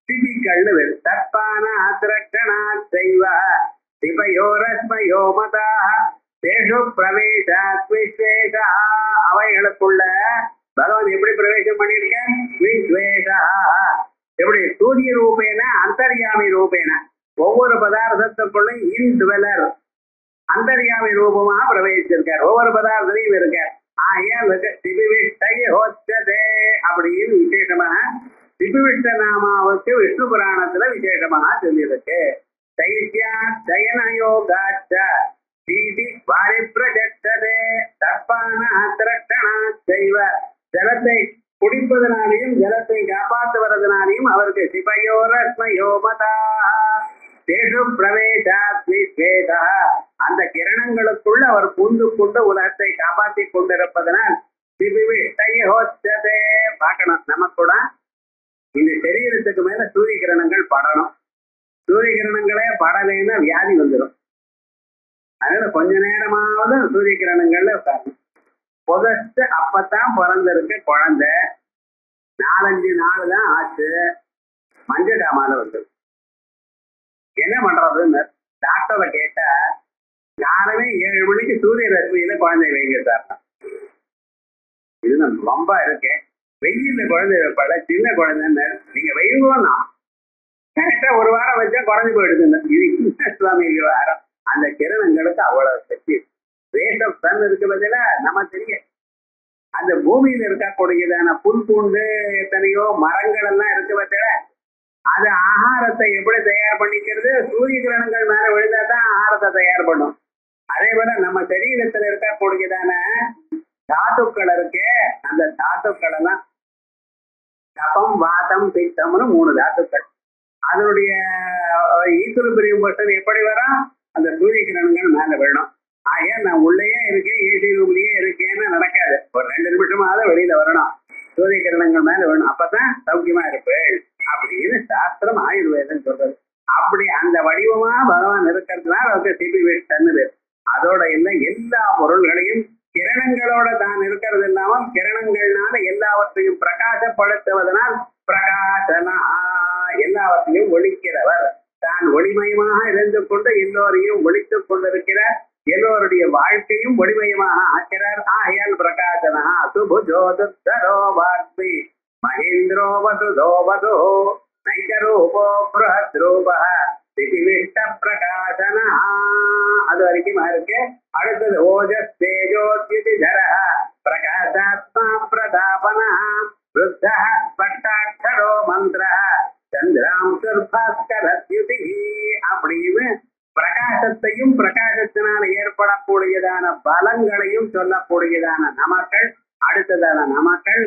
Speaker 2: திபிக்கல்னு வேறு. தப்பான திரட்சணா தெய்வ திபயோரஸ்மயோ மதா தேஷு பிரவேசா விஸ்வேஷா. அவைகளுக்குள்ள பகவான் எப்படி பிரவேசம் பண்ணியிருக்க? விஸ்வேஷா. எப்படி? சூரிய ரூபேன அந்தர்யாமி ரூபேன. ஒவ்வொரு பதார்த்தத்துக்குள்ள இன்டுவெலர் அந்தர்யாமி ரூபமா பிரவேசிச்சிருக்கார். ஒவ்வொரு பதார்த்தத்தையும் இருக்கார். ஆகையால் திபிவிஷ்டே அப்படின்னு விசேஷமாக திபிவிஷ்ட நாமாவுக்கு விஷ்ணு புராணத்துல விசேஷமாக சொல்லியிருக்கு. தைத்யா சயன யோகாச்ச தீதி வாரி பிரஜட்டதே. தப்பான திரட்சணா தெய்வ. ஜலத்தை குடிப்பதனாலையும் ஜலத்தை காப்பாற்றுவதனாலையும் அவருக்கு சிபயோரஸ்மயோ மதா தேஷு பிரவேசா விஸ்வேஷா. அந்த கிரணங்களுக்குள்ள அவர் புந்து கொண்டு உலகத்தை காப்பாற்றி கொண்டிருப்பதனால் திபிவிஷ்டே. பார்க்கணும், நமக்கு கூட இந்த சரீரத்துக்கு மேல சூரிய கிரணங்கள் படணும். சூரிய கிரணங்களே படலைன்னா வியாதி வந்துடும். அதனால கொஞ்ச நேரமாவது சூரிய கிரணங்கள்ல உட்காரணும். புதச்சு அப்பத்தான் பிறந்திருக்கு குழந்தை, 4-5 நாள் தான் ஆச்சு, மஞ்சள் காமால வந்து என்ன பண்றதுன்னு டாக்டரை கேட்டா, யாருமே 7 மணிக்கு சூரிய ரஷ்மியில குழந்தை வைங்க சார். இது நம்ம ரொம்ப இருக்கேன், வெயில்ல குழந்தை வைப்பாட, சின்ன குழந்தைன்னு நீங்க வைங்கோன்னா கரெக்டா 1 வாரம் வச்சா குறைஞ்சு போயிடுதுன்னு. இது சுவாமி வாரம். அந்த கிரணங்களுக்கு அவ்வளவு சக்தி. ரேஸ் ஆஃப் சன் இருக்கு பதில நம்ம தெரியும். அந்த பூமியில இருக்கக்கூடியதான புல் பூண்டு எத்தனையோ மரங்கள் எல்லாம் இருக்கு பத்தில, அது ஆகாரத்தை எப்படி தயார் பண்ணிக்கிறது? சூரிய கிரணங்கள் மேல விழுந்தாதான் ஆகாரத்தை தயார் பண்ணும். அதே போல நம்ம சரீரத்துல இருக்கக்கூடியதான தாத்துக்கள் இருக்கு. அந்த தாத்துக்கள் எல்லாம் கபம் வாதம் பித்தம்னு 3 தாத்துக்கள். அதனுடைய ஈக்குவல் பிரியும் பட்டம் எப்படி வரும்? அந்த சூரிய கிரணங்கள் மேல விழணும். ஆக நான் உள்ளேயே இருக்கேன், ஏசி ரூம்லயே இருக்கேன்னு நடக்காது. ஒரு 2 நிமிஷமாவது வெளியில வரணும், சூரிய கிரணங்கள் மேல வேணும், அப்பதான் சௌக்கியமா இருப்பேன் அப்படின்னு சாஸ்திரம் ஆயுர்வேதம் சொல்றது. அப்படி அந்த வடிவமா பகவான் இருக்கிறதுனால அவருக்கு திபிவிஷ்டன்னு. அதோட இல்லை எல்லா பொருள்களையும் கிரணங்களோட தான் இருக்கிறது இல்லாமல் கிரணங்கள்னால எல்லாவற்றையும் பிரகாசப்படுத்துவதனால் பிரகாசனா எல்லாவற்றையும் ஒழிக்கிறவர். தான் ஒளிமயமாக இருந்து கொண்டு எல்லோரையும் ஒழித்துக் கொண்டிருக்கிறார். எல்லோருடைய வாழ்க்கையும் ஒளிமயமாக ஆக்கிறார். ஆயல் பிரகாசனா சுபுஜோதரோ வாக்மி மகேந்திரோ வசுதோ வதோ நைகரூபோ ப்ரஹத்ரூபா திதிவிஷ்ட பிரகாசனா. அது வரைக்கும் இருக்கு. அடுத்தது ஓஜஸ் தேஜோத்யுதிதரஹ பிரகாசாத்மா பிரதாபனா ருத்தஹ ஸ்பஷ்டாட்சரோ மந்திரஹ சந்திராம் சுர்பாஸ்கரத்யுதி. அப்படின்னு பிரகாசத்தையும் பிரகாசத்தினால் ஏற்படக்கூடியதான பலங்களையும் சொல்லக்கூடியதான நமக்கள். அடுத்ததான நமக்கள்